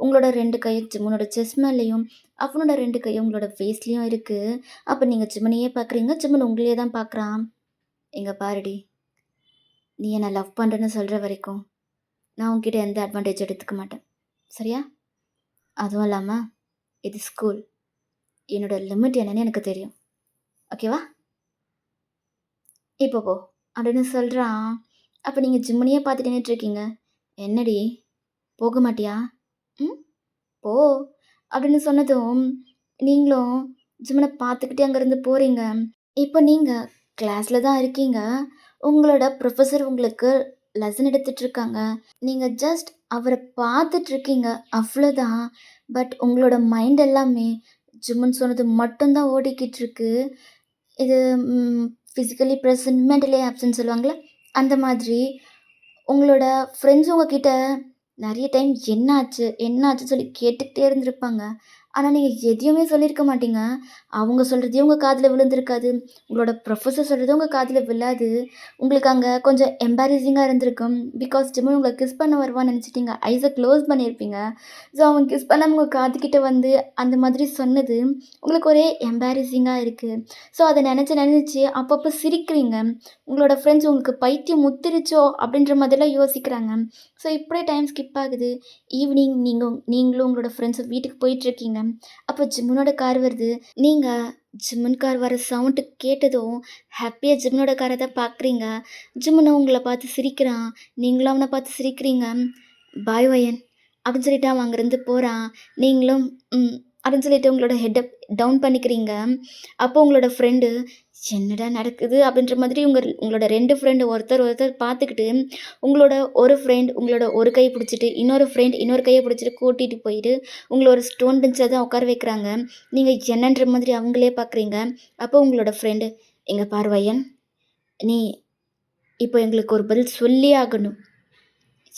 உங்களோட 2 கையும் ஜிம்மனோட செஸ்ட் மேலேயும், அவனோட 2 கையும் உங்களோட ஃபேஸ்லேயும் இருக்குது. அப்போ நீங்கள் ஜிம்மனையே பார்க்குறீங்க. ஜிம்மன் உங்களையே தான் பார்க்குறான். "இங்கே பாருடி, நீ என்னை லவ் பண்ணுறேன்னு சொல்கிற வரைக்கும் நான் உன்கிட்ட எந்த அட்வான்டேஜ் எடுத்துக்க மாட்டேன். சரியா? அதுவும் இல்லாமல் இது ஸ்கூல். என்னோட லிமிட் என்னன்னு எனக்கு தெரியும். ஓகேவா? இப்போ போ." அப்படின்னு சொல்கிறான். அப்போ நீங்கள் ஜிம்மனையே பார்த்துட்டு நின்றுட்டுருக்கீங்க. "என்னடி போக மாட்டியா? ம், போ." அப்படின்னு சொன்னதும் நீங்களும் ஜிம்மனை பார்த்துக்கிட்டே அங்கேருந்து போகிறீங்க. இப்போ நீங்கள் கிளாஸில் தான் இருக்கீங்க. உங்களோட ப்ரொஃபஸர் உங்களுக்கு லெசன் எடுத்துட்ருக்காங்க. நீங்கள் ஜஸ்ட் அவரை பார்த்துட்ருக்கீங்க, அவ்வளோதான். பட் உங்களோட மைண்ட் எல்லாமே ஜிம்முன்னு சொன்னது மட்டும்தான் ஓடிக்கிட்டு இருக்கு. இது ஃபிசிக்கலி ப்ரெசன்ட், மென்டலி ஆப்சன்ட் சொல்லுவாங்கள்ல, அந்த மாதிரி. உங்களோட ஃப்ரெண்ட்ஸ் உங்ககிட்ட நிறைய டைம் என்னாச்சு என்னாச்சுன்னு சொல்லி கேட்டுக்கிட்டே இருந்திருப்பாங்க. ஆனால் நீங்கள் எதையுமே சொல்லியிருக்க மாட்டீங்க. அவங்க சொல்கிறதையும் உங்கள் காதில் விழுந்திருக்காது. உங்களோட ப்ரொஃபஸர் சொல்கிறதும் உங்கள் காதில் விழாது. உங்களுக்கு அங்கே கொஞ்சம் எம்பாரசிங்காக இருந்திருக்கும். பிகாஸ் ஜிம்மன் உங்களை கிஸ் பண்ண வருவான்னு நினச்சிட்டிங்க. ஐஸை க்ளோஸ் பண்ணியிருப்பீங்க. ஸோ அவன் கிஸ் பண்ணாமல் உங்கள் காதுகிட்ட வந்து அந்த மாதிரி சொன்னது உங்களுக்கு ஒரே எம்பாரசிங்காக இருக்குது. ஸோ அதை நினச்சி அப்பப்போ சிரிக்கிறீங்க. உங்களோட ஃப்ரெண்ட்ஸ் உங்களுக்கு பைத்தியம் முத்திருச்சோ அப்படின்ற மாதிரிலாம் யோசிக்கிறாங்க. ஸோ இப்படியே டைம் ஸ்கிப் ஆகுது. ஈவினிங் நீங்களும் உங்களோட ஃப்ரெண்ட்ஸும் வீட்டுக்கு போயிட்டுருக்கீங்க. அப்போ ஜிம்மனோட கார் வருது. நீங்கள் ஜிம்மன் கார் வர சவுண்டு கேட்டதும் ஹாப்பியாக ஜிம்மனோட காரை தான் பார்க்குறீங்க. ஜிம்மனும் உங்களை பார்த்து சிரிக்கிறான். நீங்களும் அவனை பார்த்து சிரிக்கிறீங்க. "பாய் வயன்" அப்படின்னு சொல்லிட்டு அவன் அங்கேருந்து போகிறான். நீங்களும் அப்படின்னு சொல்லிட்டு உங்களோட ஹெட்டை டவுன் பண்ணிக்கிறீங்க. அப்போ உங்களோட ஃப்ரெண்டு, என்னடா நடக்குது அப்படின்ற மாதிரி உங்களோட 2 ஃப்ரெண்டு ஒருத்தர் ஒருத்தர் பார்த்துக்கிட்டு, உங்களோட ஒரு ஃப்ரெண்ட் உங்களோட ஒரு கை பிடிச்சிட்டு, இன்னொரு ஃப்ரெண்ட் இன்னொரு கைய பிடிச்சிட்டு கூட்டிட்டு போயிட்டு, உங்கள ஒரு ஸ்டோன் பெஞ்ச்ல தான் உட்கார வைக்கிறாங்க. நீங்க என்னன்ற மாதிரி அவங்களே பார்க்குறீங்க. அப்போ உங்களோட ஃப்ரெண்டு, "இங்க பாரு வயன், நீ இப்போ எங்களுக்கு ஒரு பதில் சொல்லியே ஆகணும்."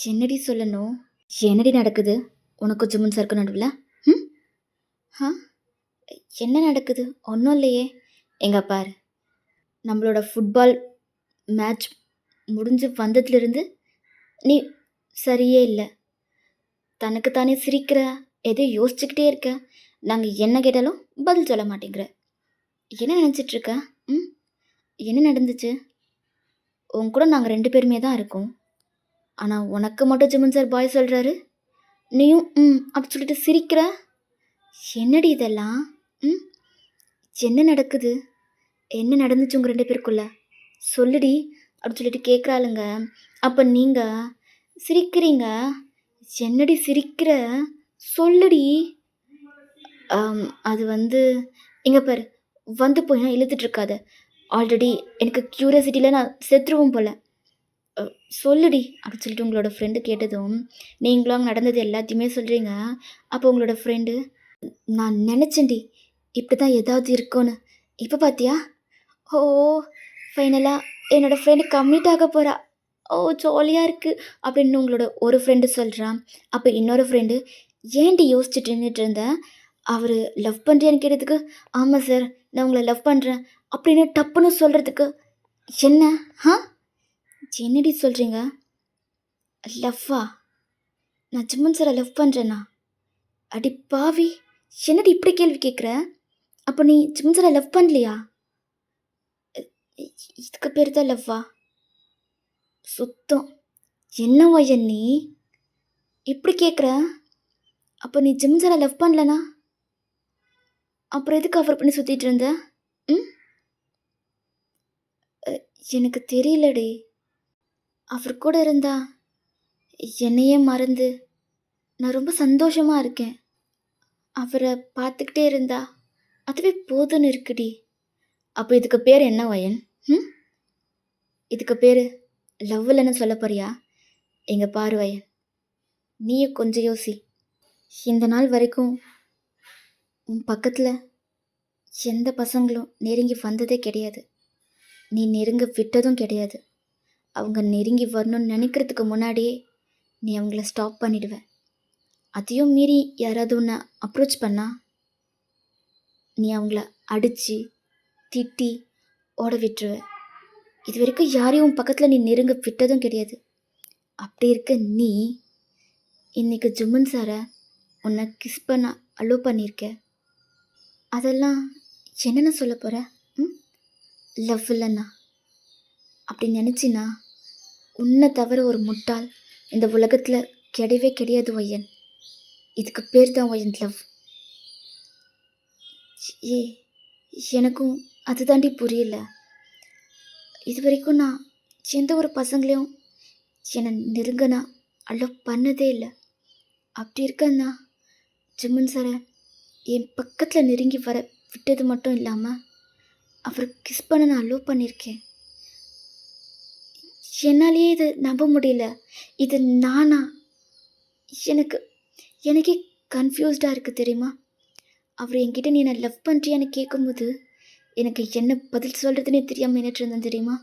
"என்னடி சொல்லணும்? என்னடி நடக்குது? உனக்கும் ஜிம்மன் சாருக்கும் நடுவுல? ம்? ஆ? என்ன நடக்குது? ஒண்ணும் இல்லையே." "இங்க பாரு, நம்மளோட ஃபுட்பால் மேட்ச் முடிஞ்சு வந்ததுலேருந்து நீ சரியே இல்ல. தனக்கு தானே சிரிக்கிற, எதையோ யோசிச்சுக்கிட்டே இருக்க. நாங்க என்ன கேட்டாலும் பதில் சொல்ல மாட்டேங்கிற. என்ன நினச்சிட்டு இருக்க? ம்? என்ன நடந்துச்சு? உன் கூட நாங்க 2 பேருமே தான் இருக்கோம். ஆனா உனக்கு மட்டும் ஜிம்மன் சார் பாய் சொல்றாரு. நீயும் அப்படி சொல்லிட்டு சிரிக்கிற. என்னடி இதெல்லாம்? ம்? என்ன நடக்குது? என்ன நடந்துச்சு உங்க 2 பேருக்குள்ள? சொல்லுடி அப்படி சொல்லிட்டு கேட்குறாளுங்க. அப்ப நீங்க சிரிக்கிறீங்க. என்னடி சிரிக்கிற? சொல்லுடி. அது வந்து இங்க பாரு, வந்து போய் இழுத்துட்டு இருக்காத. ஆல்ரெடி எனக்கு கியூரியாசிட்டில நான் செத்துருவேன் போல. அ சொல்லுடி அப்படின்னு சொல்லிட்டு உங்களோட ஃப்ரெண்டு கேட்டதும், நீங்களும் அங்க நடந்தது எல்லாத்தையுமே சொல்றீங்க. அப்போ உங்களோட ஃப்ரெண்டு, நான் நெனச்சேன்டி, இப்படி தான் ஏதாவது இருக்கும்னு. இப்ப பாத்தியா? ஓ! ஃபைனலா என்னோட ஃப்ரெண்டு கம்மிட் ஆக போறா. ஓ! ஜாலியா இருக்கு அப்படின்னு உங்களோட ஒரு ஃப்ரெண்டு சொல்றான். அப்ப இன்னொரு ஃப்ரெண்டு, ஏன்டி யோசிச்சுட்டு நின்னுட்டு இருந்த? அவரு லவ் பண்றியான்னு கேட்டதுக்கு, ஆமா சார் நான் உங்கள லவ் பண்றேன் அப்படின்னு டப்புன்னு சொல்றதுக்கு, என்ன? ஆ? என்னடி சொல்றீங்க? லவ்வா? நான் ஜிம்மன் சார லவ் பண்றேனா? அடி பாவி! என்னடி இப்படி கேள்வி கேட்குற? அப்ப நீ ஜிம்மன் சார லவ் பண்ணலையா? இதுக்கு பேரு தான் லவ்வா? சுத்தம். என்ன வயன் நீ? இப்படி கேட்குற? அப்ப நீ ஜிம்மன் சார லவ் பண்ணலனா? அப்புறம் எதுக்கு ஆஃபர் பண்ணி சுத்திட்டு இருந்த? ம்? அ எனக்கு தெரியலடி. அவர் கூட இருந்தா என்னையே மறந்து நான் ரொம்ப சந்தோஷமா இருக்கேன். அவர பார்த்துக்கிட்டே இருந்தா அதுவே போதும்னு இருக்குடி. அப்ப இதுக்கு பேரு என்ன வயன்? ம்? இதுக்கு பேரு லவ் இல்லன்னு சொல்லப் போறியா? இங்க பாரு வயன், நீயும் கொஞ்சம் யோசி. இந்த நாள் வரைக்கும் உன் பக்கத்துல எந்த பசங்களும் நெருங்கி வந்ததே கிடையாது. நீ நெருங்க விட்டதும் கிடையாது. அவங்க நெருங்கி வரணும்னு நினைக்கிறதுக்கு முன்னாடியே நீ அவங்கள ஸ்டாப் பண்ணிடுவ. அதையும் மீறி யாராவது உன்னை அப்ரோச் பண்ணா, நீ அவங்கள அடிச்சு, திட்டி ஓட விட்டுருவ. இது வரைக்கும் யாரையும் உன் பக்கத்துல நீ நெருங்க விட்டதும் கிடையாது. அப்படி இருக்க நீ இன்னைக்கு ஜும்மன் சார உன்னை கிஸ் பண்ண அலோவ் பண்ணியிருக்க. அதெல்லாம் என்னென்ன சொல்ல போற? ம்? லவ் இல்லைன்னா? அப்படி நினச்சின்னா உன்னை தவிர ஒரு முட்டாள் இந்த உலகத்தில் கிடையவே கிடையாது ஒய்யன். இதுக்கு பேர் தான் ஒய்யன் லவ். ஏ எனக்கும் அது தாண்டி புரியல. இது வரைக்கும் நான் எந்த ஒரு பசங்களையும் என்னை நெருங்க நான் அலோவ் பண்ணதே இல்லை. அப்படி இருக்கன்னா ஜிம்மன் சாரை என் பக்கத்தில் நெருங்கி வர விட்டது மட்டும் இல்லாமல் அவர் கிஸ் பண்ண நான் அலோவ் பண்ணியிருக்கேன். என்னாலேயே இது நம்ப முடியல. இது நானா? எனக்கு எனக்கே கன்ஃபியூஸ்டாக இருக்குது தெரியுமா? அவர் என்கிட்ட நீ என்னை லவ் பண்ணுறியான்னு கேட்கும்போது எனக்கு என்ன பதில் சொல்கிறதுனே தெரியாமல் நின்றுட்டு இருந்தேன் தெரியுமா?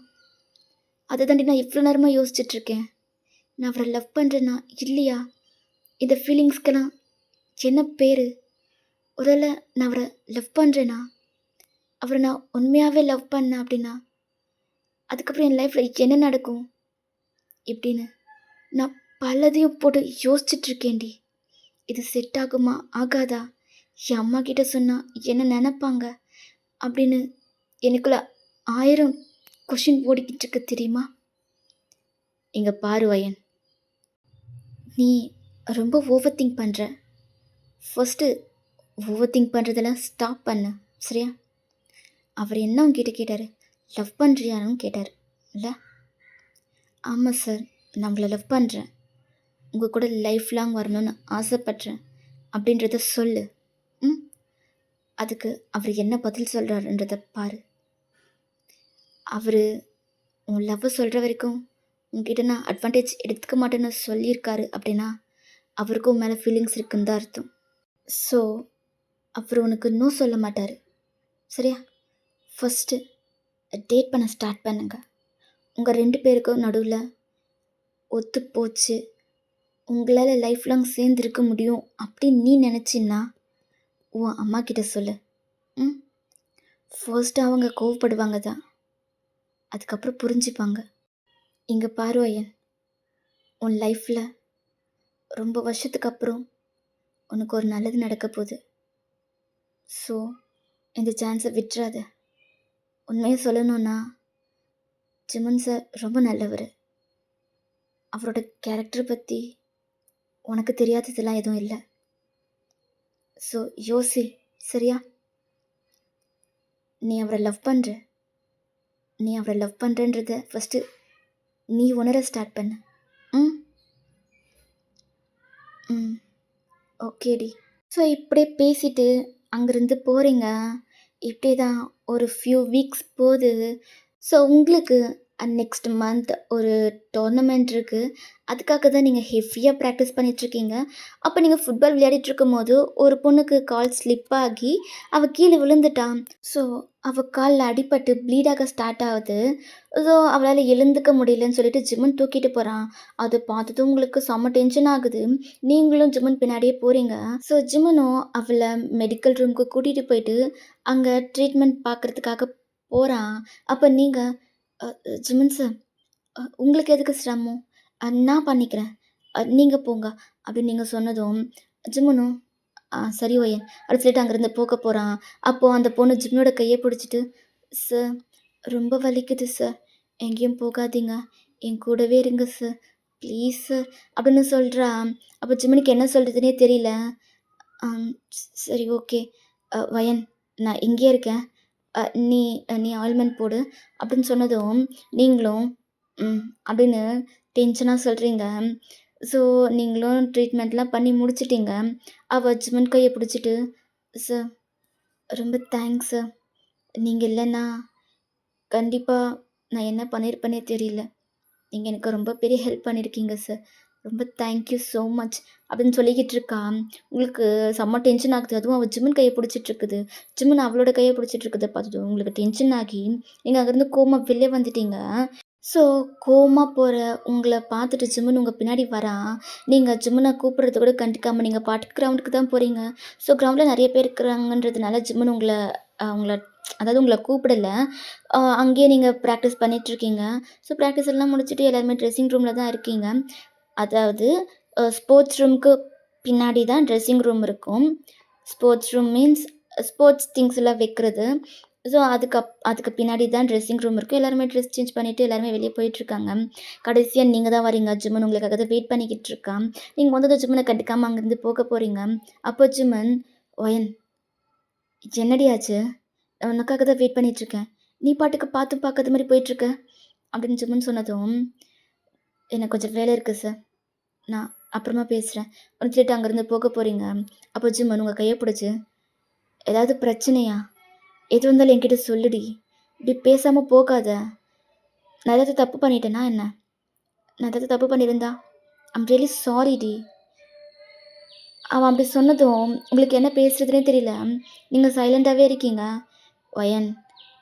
அதை தாண்டி நான் இவ்வளோ நேரமாக யோசிச்சுட்ருக்கேன். நான் அவரை லவ் பண்ணுறேன்னா இல்லையா? இந்த ஃபீலிங்ஸ்க்கெல்லாம் என்ன பேர்? ஒருவேளை நான் அவரை லவ் பண்ணுறேன்னா, அவரை நான் உண்மையாகவே லவ் பண்ணேன் அப்படின்னா அதுக்கப்புறம் என் லைஃப்பில் என்ன நடக்கும் இப்படின்னு நான் பலதையும் போட்டு யோசிச்சுட்ருக்கேன்டி. இது செட் ஆகுமா ஆகாதா? என் அம்மா கிட்ட சொன்னால் என்ன நினப்பாங்க அப்படின்னு எனக்குள்ள 1000 கொஷின் ஓடிக்கிட்டு இருக்கு தெரியுமா? இங்கே பாரு வயன், நீ ரொம்ப ஓவர் திங்க் பண்ணுற. ஃபஸ்ட்டு ஓவர் திங்க் பண்ணுறதெல்லாம் ஸ்டாப் பண்ணு சரியா? அவர் என்ன உங்ககிட்ட கேட்டார்? லவ் பண்ணுறியான்னு கேட்டார் இல்லை? ஆமாம் சார், நான் உங்களை லவ் பண்ணுறேன், உங்கள் கூட லைஃப் லாங் வரணும்னு ஆசைப்பட்றேன் அப்படின்றத சொல்லு. ம்? அதுக்கு அவர் என்ன பதில் சொல்கிறாருன்றத பாரு. அவர் உன் லவ்வை சொல்கிற வரைக்கும் உன்கிட்ட நான் அட்வான்டேஜ் எடுத்துக்க மாட்டேன்னு சொல்லியிருக்காரு அப்படின்னா அவருக்கும் மேலே ஃபீலிங்ஸ் இருக்குன்னு தான் அர்த்தம். ஸோ அவர் உனக்கு இன்னும் சொல்ல மாட்டார். சரியா? ஃபஸ்ட்டு டேட் பண்ண ஸ்டார்ட் பண்ணுங்க. உங்கள் 2 பேருக்கும் நடுவில் ஒத்து போச்சு, உங்களால் லைஃப் லாங் சேர்ந்து இருக்க முடியும் அப்படின்னு நீ நினச்சின்னா உன் அம்மா கிட்ட சொல்லு. ம் ஃபர்ஸ்ட்டு அவங்க கோவப்படுவாங்க தான், அதுக்கப்புறம் புரிஞ்சுப்பாங்க. இங்கே பாரு ஐயன், உன் லைஃப்பில் ரொம்ப வருஷத்துக்கு அப்புறம் உனக்கு ஒரு நல்லது நடக்க போகுது. ஸோ இந்த சான்ஸை விட்டுறாத. உண்மையை சொல்லணுன்னா ஜிமன் சார் ரொம்ப நல்லவர். அவரோட கேரக்டர் பற்றி உனக்கு தெரியாததெல்லாம் எதுவும் இல்லை. ஸோ யோசி. சரியா? நீ அவரை லவ் பண்ணுற, நீ அவரை லவ் பண்ணுறன்றத ஃபஸ்ட்டு நீ உணர ஸ்டார்ட் பண்ணு. ம் ம் ஓகேடி. ஸோ இப்படியே பேசிட்டு அங்கேருந்து போகிறீங்க. இப்படியே தான் ஒரு ஃபியூ வீக்ஸ் போகுது. ஸோ உங்களுக்கு நெக்ஸ்ட் மந்த் ஒரு டோர்னமெண்ட் இருக்குது. அதுக்காக தான் நீங்கள் ஹெவியாக ப்ராக்டிஸ் பண்ணிகிட்ருக்கீங்க. அப்போ நீங்கள் ஃபுட்பால் விளையாடிட்டுருக்கும்போது ஒரு பொண்ணுக்கு கால் ஸ்லிப் ஆகி அவள் கீழே விழுந்துட்டான். ஸோ அவள் காலில் அடிபட்டு ப்ளீடாக ஸ்டார்ட் ஆகுது. ஸோ அவளால் எழுந்துக்க முடியலன்னு சொல்லிட்டு ஜிம்மன் தூக்கிட்டு போகிறான். அதை பார்த்ததும் உங்களுக்கு செம்ம டென்ஷன் ஆகுது. நீங்களும் ஜிம்மன் பின்னாடியே போகிறீங்க. ஸோ ஜிம்மனும் அவளை மெடிக்கல் ரூமுக்கு கூட்டிகிட்டு போயிட்டு அங்கே ட்ரீட்மெண்ட் பார்க்குறதுக்காக போகிறான். அப்போ நீங்கள் ஜிம்மன் சார், உங்களுக்கு எதுக்கு சிரமம்? நான் பண்ணிக்கிறேன். நீங்கள் போங்க அப்படின்னு நீங்கள் சொன்னதும் ஜிம்மனும் சரி ஒயன் அப்படின்னு சொல்லிட்டு அங்கேருந்து போக போகிறான். அப்போது அந்த பொண்ணு ஜிம்மனோட கையை பிடிச்சிட்டு, சார் ரொம்ப வலிக்குது சார், எங்கேயும் போகாதீங்க, என் கூடவே இருங்க சார், ப்ளீஸ் சார் அப்படின்னு சொல்கிறா. அப்போ ஜிம்மனுக்கு என்ன சொல்கிறதுனே தெரியல. சரி ஓகே வயன், நான் இங்கேயே இருக்கேன், நீ நீ ஆயில்மெண்ட் போடு அப்படின்னு சொன்னதும் நீங்களும் அப்படின்னு டென்ஷனாக சொல்கிறீங்க. ஸோ நீங்களும் ட்ரீட்மெண்ட்லாம் பண்ணி முடிச்சிட்டிங்க. அவள் ஜிம்மன் கையை பிடிச்சிட்டு, சார் ரொம்ப தேங்க்ஸ் சார், நீங்கள் இல்லைன்னா கண்டிப்பாக நான் என்ன பண்ணியிருப்பேனே தெரியல. நீங்கள் எனக்கு ரொம்ப பெரிய ஹெல்ப் பண்ணியிருக்கீங்க சார், ரொம்ப தேங்க்யூ ஸோ மச் அப்படின்னு சொல்லிக்கிட்டு இருக்கா. உங்களுக்கு செம்ம டென்ஷன் ஆகுது. அதுவும் அவள் ஜிம்மன் கையை பிடிச்சிட்ருக்குது. ஜிம்மன் அவளோட கையை பிடிச்சிட்ருக்குது பார்த்ததும் உங்களுக்கு டென்ஷன் ஆகி நீங்கள் அங்கேருந்து கோமா வெளியே வந்துட்டீங்க. ஸோ கோவமா போகிற உங்களை பார்த்துட்டு ஜிம்மன் உங்கள் பின்னாடி வரான். நீங்கள் ஜிம்மனை கூப்பிட்றது கூட கண்டுக்காமல் நீங்கள் பாட்டுக்கு கிரவுண்டுக்கு தான் போகிறீங்க. ஸோ கிரவுண்டில் நிறைய பேர் இருக்கிறாங்கன்றதுனால ஜிம்மன் உங்களை அதாவது உங்களை கூப்பிடல. அங்கேயே நீங்கள் ப்ராக்டிஸ் பண்ணிகிட்ருக்கீங்க. ஸோ ப்ராக்டிஸ் எல்லாம் முடிச்சுட்டு எல்லாருமே ட்ரெஸ்ஸிங் ரூமில் தான் இருக்கீங்க. அதாவது ஸ்போர்ட்ஸ் ரூமுக்கு பின்னாடி தான் ட்ரெஸ்ஸிங் ரூம் இருக்கும். Sports room means sports things எல்லாம் வைக்கிறது. ஸோ அதுக்கு பின்னாடி தான் ட்ரெஸ்ஸிங் ரூம் இருக்குது. எல்லாருமே ட்ரெஸ் சேஞ்ச் பண்ணிவிட்டு எல்லாருமே வெளியே போயிட்டுருக்காங்க. கடைசியாக நீங்கள் தான் வரீங்க. ஜிம்மன் உங்களுக்காக தான் வெயிட் பண்ணிக்கிட்டு இருக்கான். நீங்கள் வந்ததும் ஜிம்மனை கண்டுக்காமல் அங்கேருந்து போக போகிறீங்க. அப்போ ஜிம்மன், ஒயன் என்னடி ஆச்சு? நான் உனக்காக தான் வெயிட் பண்ணிகிட்ருக்கேன், நீ பாட்டுக்கு பார்த்தும் பார்க்காத மாதிரி போயிட்டுருக்க அப்படின்னு ஜிம்மன் சொன்னதும், எனக்கு கொஞ்சம் வேலை இருக்குது சார், நான் அப்புறமா பேசுகிறேன் அப்படின்னு சொல்லிட்டு அங்கேருந்து போக போகிறீங்க. அப்போ ஜிம்மன் உங்கள் கையை பிடிச்சி, ஏதாவது பிரச்சனையா? எது வந்தாலும் என்கிட்ட சொல்லுடி, இப்படி பேசாமல் போகாத. நான் ஏதாவது தப்பு பண்ணிட்டேனா என்ன? நான் ஏதாவது தப்பு பண்ணியிருந்தா ஐம் ரியலி சாரி டி. அவன் அப்படி சொன்னதும் உங்களுக்கு என்ன பேசுகிறதுனே தெரியல. நீங்கள் சைலண்ட்டாகவே இருக்கீங்க. ஒயன்,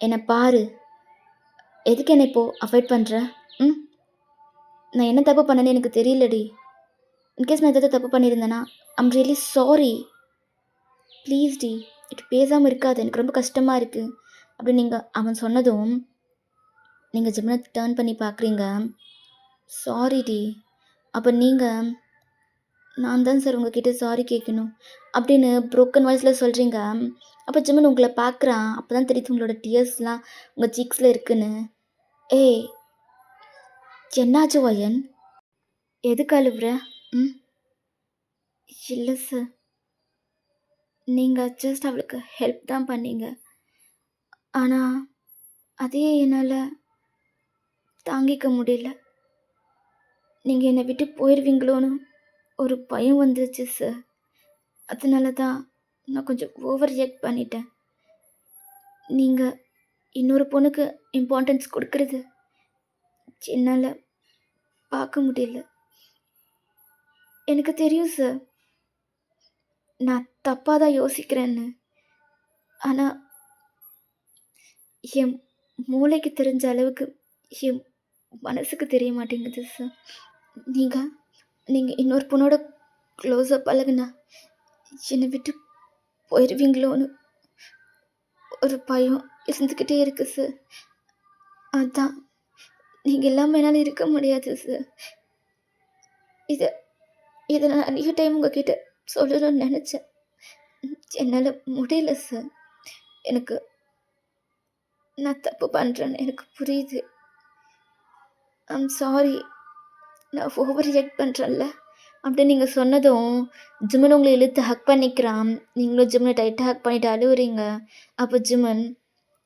என்னை பாரு, எதுக்கு என்னை இப்போது அவாய்ட் பண்ணுற? நான் என்ன தப்பு பண்ணேன்னு எனக்கு தெரியலடி. இன்கேஸ் நான் ஏதாவது தப்பு பண்ணியிருந்தேன்னா ஐம் ரியலி சாரி, ப்ளீஸ் டி, இப்படி பேசாமல் இருக்காது, எனக்கு ரொம்ப கஷ்டமாக இருக்குது அப்படின்னு அவன் சொன்னதும் நீங்கள் ஜிம்மனை டேர்ன் பண்ணி பார்க்குறீங்க. சாரி டி. அப்போ நீங்கள், நான் தான் சார் உங்ககிட்ட சாரி கேட்கணும் அப்படின்னு ப்ரோக்கன் வாய்ஸில் சொல்கிறீங்க. அப்போ ஜிம்மன் உங்களை பார்க்குறான். அப்போ தான் தெரியுது உங்களோட டியர்ஸ்லாம் உங்கள் சீக்ஸில் இருக்குன்னு. ஏய் என்னாச்சு ஒயன்? எதுக்கு அழுவுற? இல்லை சார், நீங்கள் ஜஸ்ட் அவளுக்கு ஹெல்ப் தான் பண்ணீங்க. ஆனால் அதே என்னால் தாங்கிக்க முடியல. நீங்கள் என்னை விட்டு போயிடுவீங்களோன்னு ஒரு பயம் வந்துருச்சு சார். அதனால தான் நான் கொஞ்சம் ஓவர் ரியாக்ட் பண்ணிட்டேன். நீங்கள் இன்னொரு பொண்ணுக்கு இம்பார்ட்டன்ஸ் கொடுக்கறது என்னால் பார்க்க முடியல. எனக்கு தெரியும் சார், நான் தப்பாக தான் யோசிக்கிறேன்னு. ஆனால் என் மூளைக்கு தெரிஞ்ச அளவுக்கு என் மனசுக்கு தெரிய மாட்டேங்குது சார். நீங்கள் நீங்கள் இன்னொரு பொண்ணோட க்ளோஸாக பழகுனா என்னை விட்டு போயிடுவீங்களோன்னு ஒரு பயம் இருந்துக்கிட்டே இருக்கு சார். அதான் நீங்கள் இல்லாமல் என்னால் இருக்க முடியாது சார். இதை இதை நான் அதிக டைம் உங்ககிட்ட சொல்லணும்னு நினச்சேன். என்னால் முடியல சார். எனக்கு நான் தப்பு பண்ணுறேன்னு எனக்கு புரியுது. I'm sorry. நான் ஓவர் ரியாக்ட் பண்ணுறேன்ல. அப்படி நீங்கள் சொன்னதும் ஜிமன் உங்களை இழுத்து ஹக் பண்ணிக்கிறான். நீங்களும் ஜிம்மனை டைட்டாக ஹக் பண்ணிட்டு அழுவுறீங்க. அப்போ ஜிமன்,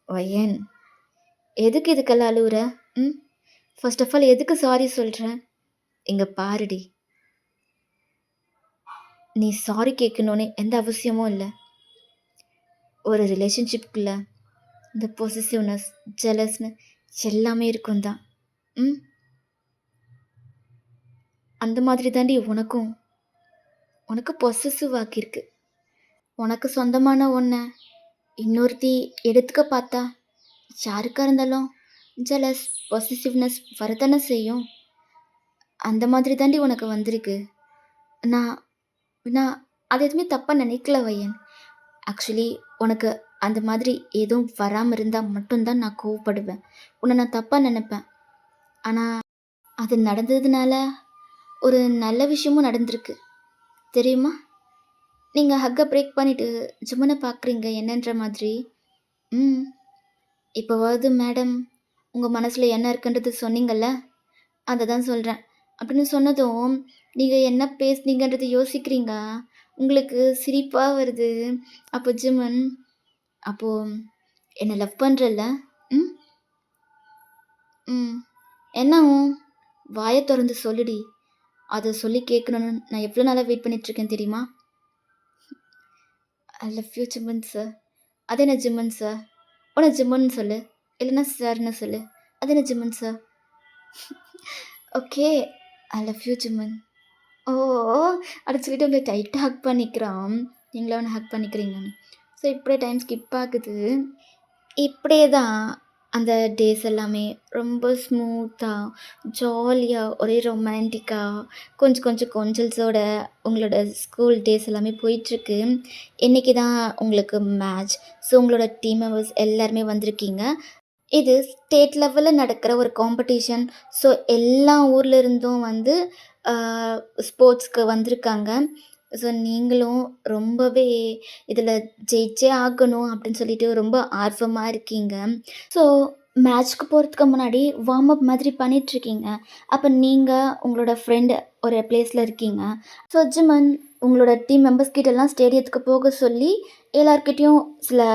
வயன் எதுக்கு இதுக்கெல்லாம் அழுவுற? ஃபர்ஸ்ட் ஆஃப் ஆல் எதுக்கு சாரி சொல்கிறேன்? இங்கே பாருடி, நீ சாரி கேட்கணுன்னு எந்த அவசியமும் இல்லை. ஒரு ரிலேஷன்ஷிப்குள்ளே இந்த பொசிசிவ்னஸ், ஜெலஸ்னு எல்லாமே இருக்கும் தான். அந்த மாதிரி தாண்டி உனக்கு பொசசிவ் ஆக்கியிருக்கு. உனக்கு சொந்தமான ஒன்றை இன்னொருத்தி எடுத்துக்க பார்த்தா யாருக்காக இருந்தாலும் ஜெலஸ், பொசிசிவ்னஸ் வரத்தானே செய்யும். அந்த மாதிரி தாண்டி உனக்கு வந்திருக்கு. நான் நான் அது எதுவுமே தப்பாக நினைக்கல வயன். ஆக்சுவலி உனக்கு அந்த மாதிரி எதுவும் வராமல் இருந்தால் மட்டும்தான் நான் கோவப்படுவேன். உன்னை நான் தப்பாக நினைப்பேன். ஆனால் அது நடந்ததுனால ஒரு நல்ல விஷயமும் நடந்திருக்கு தெரியுமா? நீங்கள் ஹக்கை பிரேக் பண்ணிவிட்டு ஜிம்மனை பார்க்குறீங்க என்னன்ற மாதிரி. இப்போவாவது மேடம் உங்கள் மனசில் என்ன இருக்குன்றது சொன்னீங்கள்ல, அதை தான் சொல்கிறேன். அப்படின்னு சொன்னதும் நீங்கள் என்ன பேசுனீங்கன்றது யோசிக்கிறீங்க. உங்களுக்கு சிரிப்பாக வருது. அப்போ ஜிம்மன், அப்போது என்னை லவ் பண்ணுறல்ல? ம் ம் என்னவும் வாயை திறந்து சொல்லுடி. அதை சொல்லி கேட்கணுன்னு நான் எவ்வளோ நாளாக வெயிட் பண்ணிகிட்ருக்கேன் தெரியுமா? I love you Jimin sir. அது என்ன ஜிம்மன் சார்? உன்னை ஜிம்மன் சொல்லு, இல்லைன்னா சார்னு சொல்லு. அது என்ன Jimin sir? Okay, I love you Jimin. ஓ அப்படின்னு சொல்லிட்டு உங்களை டைட்டாக ஹக் பண்ணிக்கிறான். நீங்களே ஒன்று ஹக் பண்ணிக்கிறீங்கன்னு. ஸோ இப்படியே டைம் ஸ்கிப் ஆகுது. இப்படியே தான் அந்த டேஸ் எல்லாமே ரொம்ப ஸ்மூத்தாக, ஜாலியாக, ஒரே ரொமான்டிக்காக, கொஞ்சம் கொஞ்சல்ஸோட உங்களோட ஸ்கூல் டேஸ் எல்லாமே போயிட்டுருக்கு. இன்றைக்கி தான் உங்களுக்கு மேட்ச். ஸோ உங்களோட டீம் மெம்பர்ஸ் எல்லாருமே வந்திருக்கீங்க. இது ஸ்டேட் லெவலில் நடக்கிற ஒரு காம்படிஷன். ஸோ எல்லா ஊர்லேருந்தும் வந்து ஸ்போர்ட்ஸ்க்கு வந்திருக்காங்க. ஸோ நீங்களும் ரொம்பவே இதில் ஜெயிச்சே ஆகணும் அப்படின்னு சொல்லிட்டு ரொம்ப ஆர்வமாக இருக்கீங்க. ஸோ மேட்ச்க்கு போகிறதுக்கு முன்னாடி வார்ம் அப் மாதிரி பண்ணிகிட்ருக்கீங்க. அப்போ நீங்கள் உங்களோட ஃப்ரெண்டு ஒரு பிளேஸில் இருக்கீங்க. ஸோ ஜிம்மன் உங்களோட டீம் மெம்பர்ஸ் கிட்டலாம் ஸ்டேடியத்துக்கு போக சொல்லி எல்லார்கிட்டேயும் சில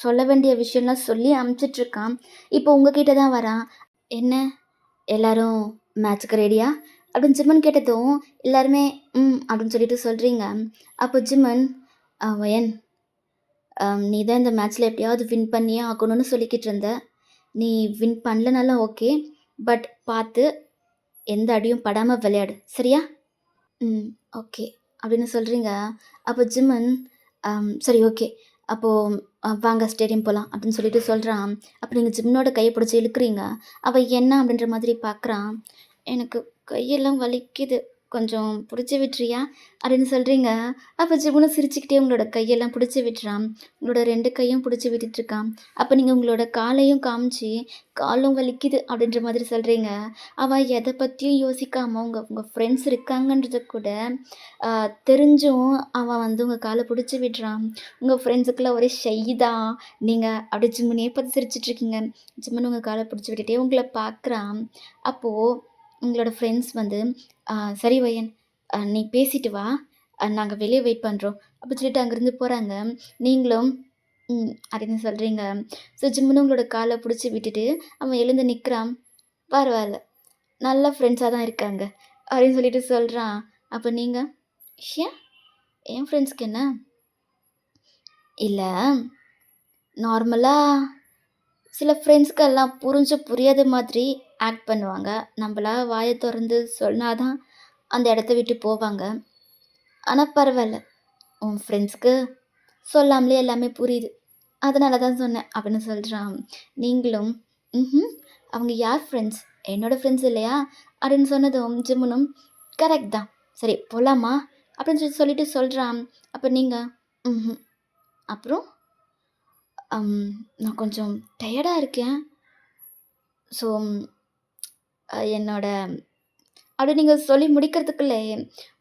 சொல்ல வேண்டிய விஷயம்லாம் சொல்லி அனுப்பிச்சிட்ருக்கான். இப்போ உங்ககிட்ட தான் வரான். என்ன எல்லோரும் மேட்ச்சுக்கு ரெடியா அப்படின்னு ஜிம்மன் கேட்டதும் எல்லாருமே அப்படின்னு சொல்லிட்டு சொல்கிறீங்க. அப்போ ஜிம்மன், வயன் நீ தான் இந்த மேட்ச்சில் எப்படியாவது வின் பண்ணியே ஆகணும்னு சொல்லிக்கிட்டு இருந்த. நீ வின் பண்ணலனாலும் ஓகே, பட் பார்த்து எந்த அடியும் படாமல் விளையாடு, சரியா? ஓகே அப்படின்னு சொல்கிறீங்க. அப்போ ஜிம்மன், சரி ஓகே, அப்போது வாங்க ஸ்டேடியம் போகலாம் அப்படின்னு சொல்லிட்டு சொல்கிறான். அப்போ நீங்கள் ஜிம்மனோட கையை பிடிச்சி இழுக்கிறீங்க. அவள் என்ன அப்படின்ற மாதிரி பார்க்குறான். எனக்கு கையெல்லாம் வலிக்குது, கொஞ்சம் பிடிச்சி விட்டுறியா அப்படின்னு சொல்கிறீங்க. அப்போ ஜிம்முன்னு சிரிச்சுக்கிட்டே உங்களோட கையெல்லாம் பிடிச்சி விட்டுறான். உங்களோட 2 கையும் பிடிச்சி விட்டுட்ருக்கான். அப்போ நீங்கள் உங்களோட காலையும் காமிச்சு காலும் வலிக்குது அப்படின்ற மாதிரி சொல்கிறீங்க. அவள் எதை பற்றியும் யோசிக்காமல் உங்கள் ஃப்ரெண்ட்ஸ் இருக்காங்கன்றது கூட தெரிஞ்சும் அவன் வந்து உங்கள் காலை பிடிச்சி விடுறான். உங்கள் ஃப்ரெண்ட்ஸுக்குள்ள ஒரே ஷை தான். நீங்கள் அப்படியே ஜிம்முனே பார்த்து சிரிச்சிட்ருக்கீங்க. ஜிம்முன்னு உங்கள் காலை பிடிச்சி விட்டுட்டே உங்களை பார்க்குறான். அப்போது உங்களோட ஃப்ரெண்ட்ஸ் வந்து, சரி வயன், நீ பேசிட்டு வா, நாங்கள் வெளியே வெயிட் பண்ணுறோம் அப்படின்னு சொல்லிட்டு அங்கேருந்து போகிறாங்க. நீங்களும் அப்படின்னு சொல்கிறீங்க. ஸோ ஜிம்முன்னு உங்களோட காலை பிடிச்சி விட்டுட்டு அவன் எழுந்து நிற்கிறான். பரவாயில்ல, நல்ல ஃப்ரெண்ட்ஸாக தான் இருக்காங்க அப்படின்னு சொல்லிட்டு சொல்கிறான். அப்போ நீங்கள், ஏன் என் ஃப்ரெண்ட்ஸ்க்கு என்ன? இல்லை, நார்மலாக சில ஃப்ரெண்ட்ஸ்க்கெல்லாம் புரிஞ்சு புரியாத மாதிரி ஆக்ட் பண்ணுவாங்க. நம்பளா வாய தொறந்து சொன்னா தான் அந்த இடத்த விட்டு போவாங்க. ஆனா பரவால்ல. உன் ஃப்ரெண்ட்ஸ்க்கு சொல்லாமலே எல்லாமே புரியுது. அதனால தான் சொன்னேன் அப்படின்னு சொல்றான். நீங்களும், ம்ஹ்ம். அவங்க யார் ஃப்ரெண்ட்ஸ்? என்னோட ஃப்ரெண்ட்ஸ் இல்லையா? அப்படின்னு சொன்னதும் ஜிம்முனும், கரெக்ட் தான். சரி போலாமா? அப்படின்னு சொல்லிட்டு சொல்றான். அப்ப நீங்க, ம்ஹ்ம். அப்புறம், அம் நான் கொஞ்சம் டயர்டா இருக்கேன். ஸோ, என்னோட அப்படி நீங்க சொல்லி முடிக்கிறதுக்குள்ளே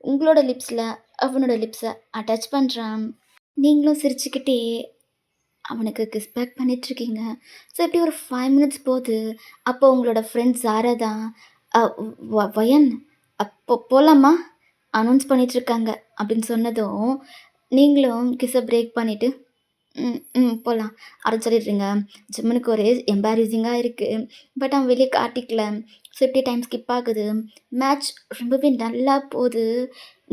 உங்களோட லிப்ஸ்ல அவனோட லிப்ஸ அட்டாச் பண்றான். நீங்களும் சிரிச்சுக்கிட்டே அவனுக்கு கிஸ் பேக் பண்ணிட்டுருக்கீங்க. ஸோ இப்படி ஒரு 5 மினிட்ஸ் போது, அப்போ உங்களோட ஃப்ரெண்ட் ஸாரா தான் அ வயன் அப்போ போலாமா? அனௌன்ஸ் பண்ணிட்டுருக்காங்க அப்படின்னு சொன்னதும், நீங்களும் கிஸ்ஸ பிரேக் பண்ணிட்டு, ம், ம் போலாம் அப்படின்னு சொல்லிடுறீங்க. ஜிம்மனுக்கு ஒரே எம்பாரஸிங்கா இருக்கு. பட் அவன் வெளிய காட்டிக்கல. ஸோ இப்படியே டைம் ஸ்கிப் ஆகுது. மேட்ச் ரொம்பவே நல்லா போது.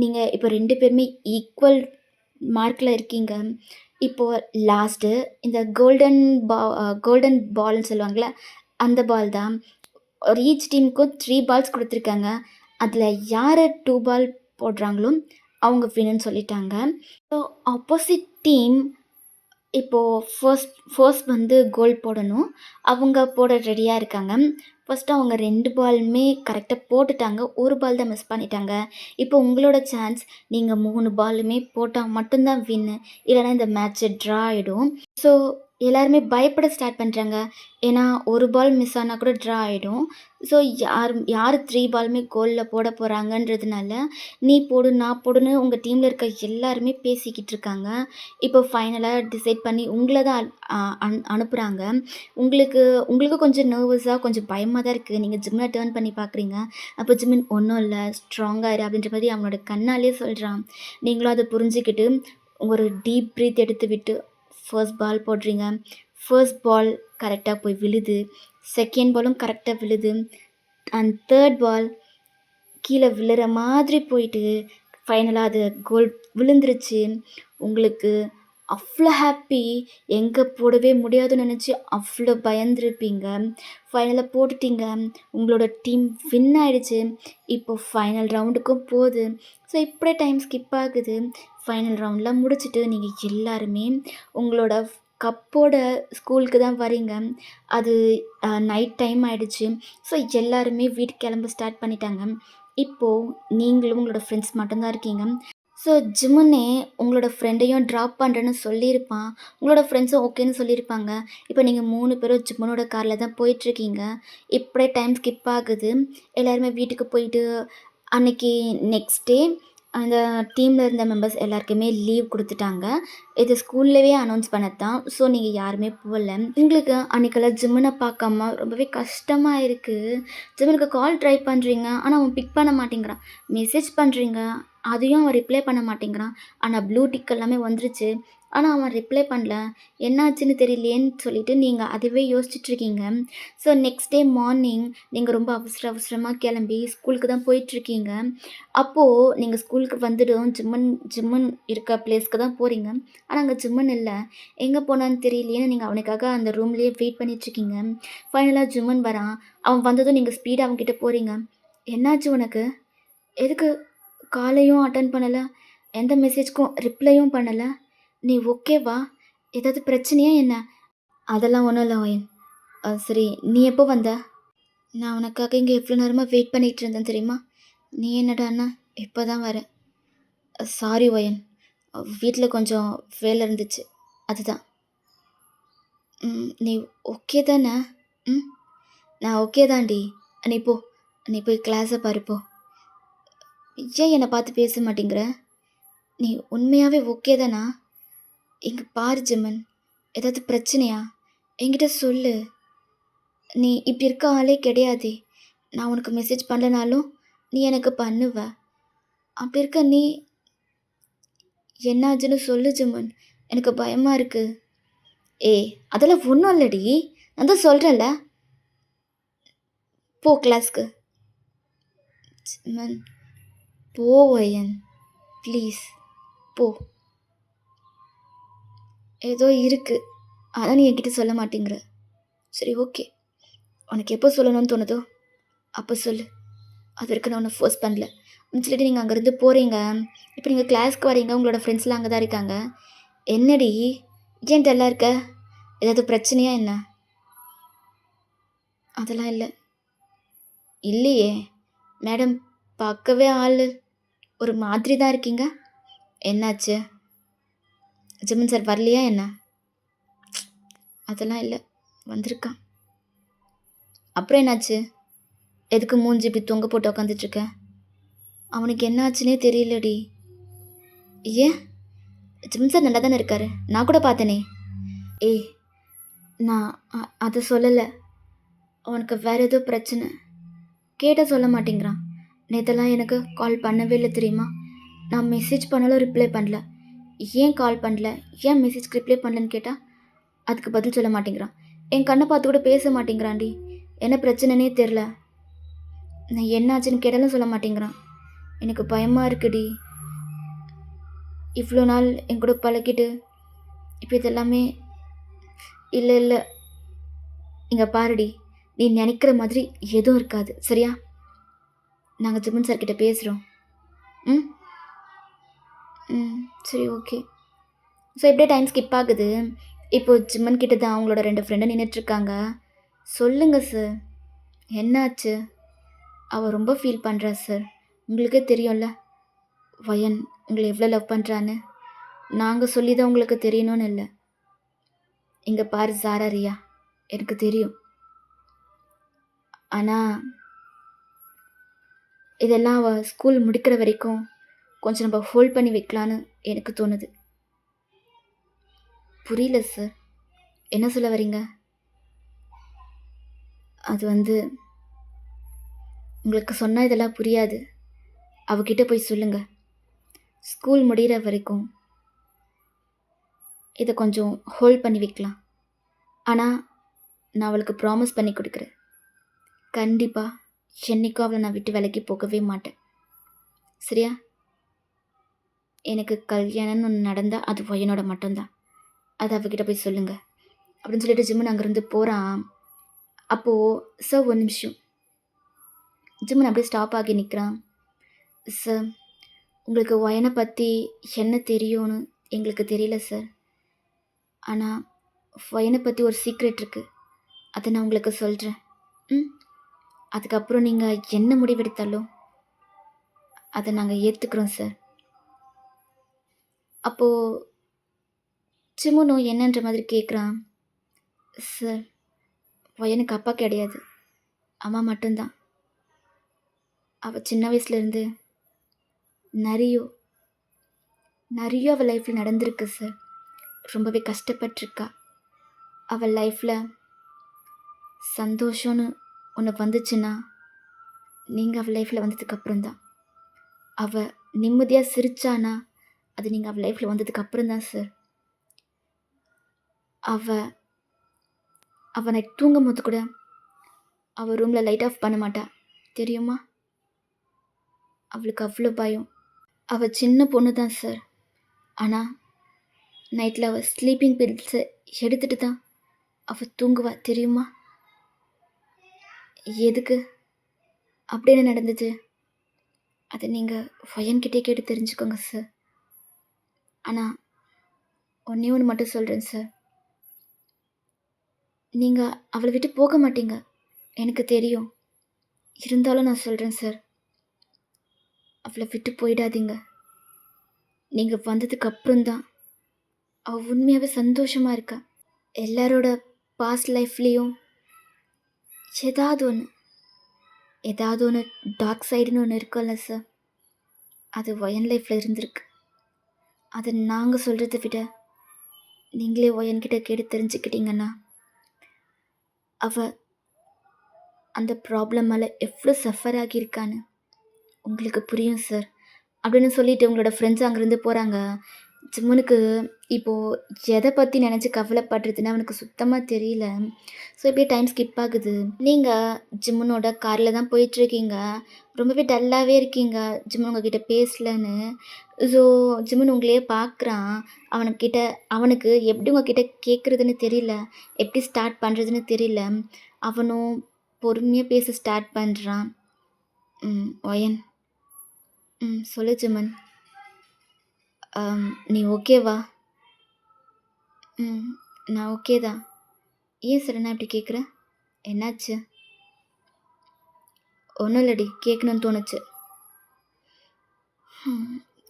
நீங்க இப்போ 2 பேருமே ஈக்குவல் மார்க்ல இருக்கீங்க. இப்போ லாஸ்ட்டு இந்த கோல்டன் பால்ன்னு சொல்லுவாங்கல்ல, அந்த பால் தான். ஒரு ஈச் டீமுக்கும் 3 பால்ஸ் குடுத்துருக்காங்க. அதில யாரு 2 பால் போடுறாங்களோ, அவங்க வின்னுன்னு சொல்லிட்டாங்க. ஸோ ஆப்போசிட் டீம் இப்போ ஃபர்ஸ்ட் வந்து கோல் போடணும். அவங்க போட ரெடியா இருக்காங்க. ஃபர்ஸ்ட்டு அவங்க 2 பாலுமே கரெக்ட்டா போட்டுட்டாங்க. 1 பால் தான் மிஸ் பண்ணிட்டாங்க. இப்போ உங்களோட சான்ஸ். நீங்க 3 பாலுமே போட்டா மட்டும் தான் வின்னு. இல்லன்னா இந்த மேட்ச்சு ட்ரா ஆயிடும். ஸோ எல்லாருமே பயப்பட ஸ்டார்ட் பண்றாங்க. ஏன்னா, 1 பால் மிஸ் ஆனா கூட ட்ரா ஆயிடும். ஸோ யார் 3 பாலுமே கோல்ல போட போறாங்கன்றதுனால, நீ போடு, நான் போடுன்னு உங்க டீம்ல இருக்க எல்லாருமே பேசிக்கிட்டு இருக்காங்க. இப்போ ஃபைனலா டிசைட் பண்ணி உங்கள தான் அனுப்புறாங்க. உங்களுக்கு உங்களுக்கு கொஞ்சம் நர்வஸா, கொஞ்சம் பயமா தான் இருக்கு. நீங்க ஜிம்ம டர்ன் பண்ணி பார்க்குறீங்க. அப்போ ஜிம்மின் "ஒண்ணும் இல்ல, ஸ்ட்ராங்கா இரு" அப்படின்ற மாரி அவனோட கண்ணாலயே சொல்றான். நீங்களும் அத புரிஞ்சுக்கிட்டு, ஒரு டீப் பிரீத் எடுத்து விட்டு, ஃபர்ஸ்ட் பால் போடுறீங்க. ஃபர்ஸ்ட் பால் கரெக்ட்டா போய் விழுது. செகண்ட் பாலும் கரெக்ட்டா விழுது. அண்ட் தேர்ட் பால் கீழ விழுற மாதிரி போயிட்டு, ஃபைனலா அது கோல் விழுந்துருச்சு. உங்களுக்கு அவ்ளோ ஹாப்பி. எங்க போடவே முடியாதுன்னு நெனச்சு அவ்ளோ பயந்துருப்பீங்க. ஃபைனலா போட்டுட்டீங்க. உங்களோட டீம் வின் ஆயிடுச்சு. இப்போ ஃபைனல் ரவுண்டுக்கும் போது. ஸோ இப்படியே டைம் ஸ்கிப் ஆகுது. ஃபைனல் ரவுண்ட்லாம் முடிச்சுட்டு நீங்க எல்லாருமே உங்களோட கப்போட ஸ்கூலுக்கு தான் வரீங்க. அது நைட் டைம் ஆயிடுச்சு. ஸோ எல்லாருமே வீட்டுக்கு கிளம்ப ஸ்டார்ட் பண்ணிட்டாங்க. இப்போ நீங்களும் உங்களோட ஃப்ரெண்ட்ஸ் மட்டும் தான் இருக்கீங்க. ஸோ ஜிம்முனே உங்களோட ஃப்ரெண்டையும் ட்ராப் பண்ணுறேன்னு சொல்லியிருப்பான். உங்களோட ஃப்ரெண்ட்ஸும் ஓகேன்னு சொல்லியிருப்பாங்க. இப்போ நீங்க 3 பேரும் ஜிம்மனோட கார்ல தான் போயிட்டுருக்கீங்க. இப்படியே டைம் ஸ்கிப் ஆகுது. எல்லாருமே வீட்டுக்கு போயிட்டு அன்னைக்கு நெக்ஸ்ட் டே அந்த டீம்ல இருந்த மெம்பர்ஸ் எல்லாருக்குமே லீவ் குடுத்துட்டாங்க. இது ஸ்கூல்லவே அனௌன்ஸ் பண்ணது தான். ஸோ நீங்க யாருமே போல. உங்களுக்கு அன்னைக்கெல்லாம் ஜிம்மன பார்க்காம ரொம்பவே கஷ்டமா இருக்கு. ஜிம்மனுக்கு கால் ட்ரை பண்றீங்க. ஆனா அவன் பிக் பண்ண மாட்டேங்கிறான். மெசேஜ் பண்றீங்க. அதையும் அவன் ரிப்ளை பண்ண மாட்டேங்கிறான். ஆனா ப்ளூ டிக் எல்லாமே வந்துருச்சு. ஆனா அவன் ரிப்ளை பண்ணல. என்னாச்சுன்னு தெரியலையேன்னு சொல்லிட்டு நீங்க அதுவே யோசிச்சுட்ருக்கீங்க. ஸோ நெக்ஸ்ட் டே மார்னிங் நீங்க ரொம்ப அவசரமா கிளம்பி ஸ்கூலுக்கு தான் போயிட்டுருக்கீங்க. அப்போ நீங்க ஸ்கூலுக்கு வந்துடும் ஜிம்மன் இருக்க பிளேஸ்க்கு தான் போறீங்க. ஆனா அங்க ஜிம்மன் இல்ல. எங்க போனான்னு தெரியலையேன்னு நீங்க அவனுக்காக அந்த ரூம்லயே வெயிட் பண்ணிட்டுருக்கீங்க. ஃபைனலா ஜிம்மன் வரான். அவன் வந்ததும் நீங்க ஸ்பீடா அவன்கிட்ட போறீங்க. "என்னாச்சு உனக்கு? எதுக்கு காலையும் அட்டெண்ட் பண்ணல? எந்த மெசேஜ்க்கும் ரிப்ளையும் பண்ணல? நீ ஓகேவா? ஏதாவது பிரச்சனையா என்ன?" "அதெல்லாம் ஒண்ணும் இல்ல ஒயன். சரி நீ எப்போ வந்த?" "நான் உனக்காக இங்க எவ்வளோ நேரமா வெயிட் பண்ணிட்டு இருந்தேன் தெரியுமா? நீ என்னடான்னா இப்போ தான் வர." "Sorry wine. வீட்ல கொஞ்சம் வேலை இருந்துச்சு. அதுதான்." நீ ஓகே தானே?" "ம். நான் ஓகே தான்டி. நீ போ. நீ போய் கிளாஸ பாரு போ." "ஏன் என்ன பார்த்து பேச மாட்டேங்கிற? நீ உண்மையாவே ஓகே தானா? இங்க பாரு ஜிம்மன். ஏதாவது பிரச்சனையா? என்கிட்ட சொல்லு. நீ இப்படி இருக்க ஆளே கிடையாதே. நான் உனக்கு மெசேஜ் பண்ணலனாலும், நீ எனக்கு பண்ணுவ. அப்படி இருக்க நீ என்னாச்சுன்னு சொல்லு ஜிம்மன். எனக்கு பயமா இருக்கு." "ஏய் அதெல்லாம் ஒண்ணும் இல்லடி. நான் தான் சொல்றேன்ல. போ கிளாஸ்க்கு." "ஜிம்மன் போ ஒயன். ப்ளீஸ் போ. ஏதோ இருக்கு. ஆனா நீ என்கிட்ட சொல்ல மாட்டேங்கிற." சரி ஓகே. உனக்கு எப்போ சொல்லணும்னு தோணுதோ அப்போ சொல்லு. அது வரைக்கும் நான் உன்ன ஃபோர்ஸ் பண்ணல. சொல்லிட்டு நீங்க அங்கேருந்து போறீங்க. இப்போ நீங்க கிளாஸ்க்கு வரீங்க. உங்களோட ஃப்ரெண்ட்ஸ்லாம் அங்க தான் இருக்காங்க. என்னடி? ஏன் டல்லா இருக்க? ஏதாவது பிரச்சனையா என்ன? அதெல்லாம் இல்ல. இல்லையே! மேடம் பார்க்கவே ஆளு ஒரு மாதிரி தான் இருக்கீங்க. என்னாச்சு? ஜிம்மன் சார் வரலையா என்ன? அதெல்லாம் இல்ல. வந்திருக்கான். அப்புறம் என்னாச்சு? எதுக்கு மூஞ்சி இப்படி தொங்க போட்டு உக்காந்துட்ருக்க? அவனுக்கு என்ன ஆச்சுன்னே தெரியலடி. ஏன்? ஜிம்மன் சார் நல்லா தானே இருக்காரு. நான் கூட பார்த்தேனே. ஏய் நான் அதை சொல்லலை. அவனுக்கு வேற ஏதோ பிரச்சனை. கேட்டால் சொல்ல மாட்டேங்கிறான். நேற்றெல்லாம் எனக்கு கால் பண்ணவே இல்லை தெரியுமா? நான் மெசேஜ் பண்ணாலும் ரிப்ளை பண்ணல. ஏன் கால் பண்ணல, ஏன் மெசேஜ்க்கு ரிப்ளை பண்ணலன்னு கேட்டால் அதுக்கு பதில் சொல்ல மாட்டேங்கிறான். என் கண்ணை பார்த்து கூட பேச மாட்டேங்கிறான்டி. என்ன பிரச்சனைனே தெரில. நான் என்ன ஆச்சுன்னு கேட்டாலும் சொல்ல மாட்டேங்கிறான். எனக்கு பயமாக இருக்குடி. இவ்வளோ நாள் என் கூட பழகிட்டு இப்போ இதெல்லாமே இல்லை இல்லை. இங்கே பாருடி, நீ நினைக்கிற மாதிரி எதுவும் இருக்காது சரியா? நாங்கள் ஜிம்மன் சார்கிட்ட பேசுகிறோம். ம் ம் சரி ஓகே. ஸோ எப்படியே டைம் ஸ்கிப் ஆகுது. இப்போது ஜிம்மன் கிட்ட தான் அவங்களோட 2 ஃப்ரெண்டும் நின்றுட்டுருக்காங்க. சொல்லுங்கள் சார், என்னாச்சு? அவள் ரொம்ப ஃபீல் பண்ணுறா சார். உங்களுக்கே தெரியும்ல வயன் உங்களை எவ்வளோ லவ் பண்ணுறான்னு. நாங்கள் சொல்லி தான் உங்களுக்கு தெரியணும்னு இல்லை. இங்கே பாரு சாரா ரியா, எனக்கு தெரியும். ஆனால் இதெல்லாம் அவள் ஸ்கூல் முடிக்கிற வரைக்கும் கொஞ்சம் நம்ம ஹோல்ட் பண்ணி வைக்கலான்னு எனக்கு தோணுது. புரியல சார், என்ன சொல்ல வரீங்க? அது உங்களுக்கு சொன்னால் இதெல்லாம் புரியாது. அவகிட்ட போய் சொல்லுங்க. ஸ்கூல் முடிகிற வரைக்கும் இதை கொஞ்சம் ஹோல்ட் பண்ணி வைக்கலாம். ஆனால் நான் அவளுக்கு ப்ராமிஸ் பண்ணி கொடுக்குறேன், கண்டிப்பாக என்னைக்கும் அவளை நான் விட்டு விலகி போகவே மாட்டேன் சரியா? எனக்கு கல்யாணம்னு ஒன்று நடந்தால் அது பையனோட மட்டும்தான். அது அவகிட்ட போய் சொல்லுங்கள் அப்படின்னு சொல்லிட்டு ஜிம்மன் அங்கேருந்து போகிறான். அப்போது சார் ஒரு நிமிஷம். ஜிம்மன் அப்படியே ஸ்டாப் ஆகி நிற்கிறான். சார், உங்களுக்கு வயனை பற்றி என்ன தெரியும்னு எங்களுக்கு தெரியல சார். ஆனால் வயனை பற்றி ஒரு சீக்ரெட் இருக்குது, அதை நான் உங்களுக்கு சொல்கிறேன். அதுக்கப்புறம் நீங்கள் என்ன முடிவெடுத்தாலும் அதை நாங்கள் ஏற்றுக்குறோம் சார். அப்போது சிமுனும் என்னன்ற மாதிரி கேட்குறான். சார், வயனுக்கு அப்பா கிடையாது, அம்மா மட்டும்தான். அவள் சின்ன வயசுலேருந்து நிறைய அவள் லைஃப்பில் நடந்திருக்கு சார். ரொம்பவே கஷ்டப்பட்டிருக்கா. அவள் லைஃப்பில் சந்தோஷம்னு ஒன்று வந்துச்சுன்னா நீங்கள் அவள் லைஃப்பில் வந்ததுக்கப்புறம் தான். அவள் நிம்மதியாக சிரிச்சானா அது நீங்கள் அவள் லைஃப்பில் வந்ததுக்கப்புறம் தான் சார். அவனை தூங்கும் போது கூட அவள் ரூமில் லைட் ஆஃப் பண்ண மாட்டா தெரியுமா? அவளுக்கு அவ்வளோ பயம். அவள் சின்ன பொண்ணு தான் சார். ஆனால் நைட்டில் அவள் ஸ்லீப்பிங் பில்ஸை எடுத்துகிட்டு தான் அவள் தூங்குவா தெரியுமா? எதுக்கு அப்படி என்ன நடந்துச்சு அதை நீங்கள் வயன்கிட்டே கேட்டு தெரிஞ்சுக்கோங்க சார். ஆனால் ஒன்றே ஒன்று மட்டும் சொல்கிறேன் சார், நீங்கள் அவளை விட்டு போக மாட்டீங்க எனக்கு தெரியும். இருந்தாலும் நான் சொல்கிறேன் சார், அவளை விட்டு போயிடாதீங்க. நீங்கள் வந்ததுக்கு அப்புறம்தான் அவள் உண்மையாகவே சந்தோஷமாக இருக்கா. எல்லாரோட பாஸ்ட் லைஃப்லேயும் ஏதாவது ஒன்று டார்க் சைடுன்னு ஒன்று இருக்கும்ல சார், அது வயன் லைஃப்பில் இருந்திருக்கு. அதை நாங்கள் சொல்கிறத விட நீங்களே வயன்கிட்ட கேட்டு தெரிஞ்சுக்கிட்டீங்கன்னா அவள் அந்த ப்ராப்ளமால் எவ்வளோ சஃபர் ஆகியிருக்கான்னு உங்களுக்கு புரியும் சார் அப்படின்னு சொல்லிட்டு உங்களோட ஃப்ரெண்ட்ஸ் அங்கேருந்து போகிறாங்க. ஜிம்மனுக்கு இப்போது எதை பற்றி நினச்சி கவலைப்படுறதுன்னு அவனுக்கு சுத்தமாக தெரியல. ஸோ இப்படியே டைம் ஸ்கிப் ஆகுது. நீங்கள் ஜிம்மனோட காரில் தான் போயிட்டுருக்கீங்க. ரொம்பவே டல்லாகவே இருக்கீங்க. ஜிம்மன் உங்ககிட்ட பேசலன்னு ஸோ ஜிமின் உங்களையே பார்க்குறான். அவனுக்கிட்ட அவனுக்கு எப்படி உங்ககிட்ட கேட்குறதுன்னு தெரியல. எப்படி ஸ்டார்ட் பண்ணுறதுன்னு தெரியல. அவனும் பொறுமையா பேச ஸ்டார்ட் பண்றான். ஒயன். சொல்லு ஜிமின். நீ ஓகேவா? நான் ஓகே தான். ஏன் சடனா இப்படி கேட்குற? என்னாச்சு? ஒன்றும் இல்லடி, கேட்கணும்னு தோணுச்சு.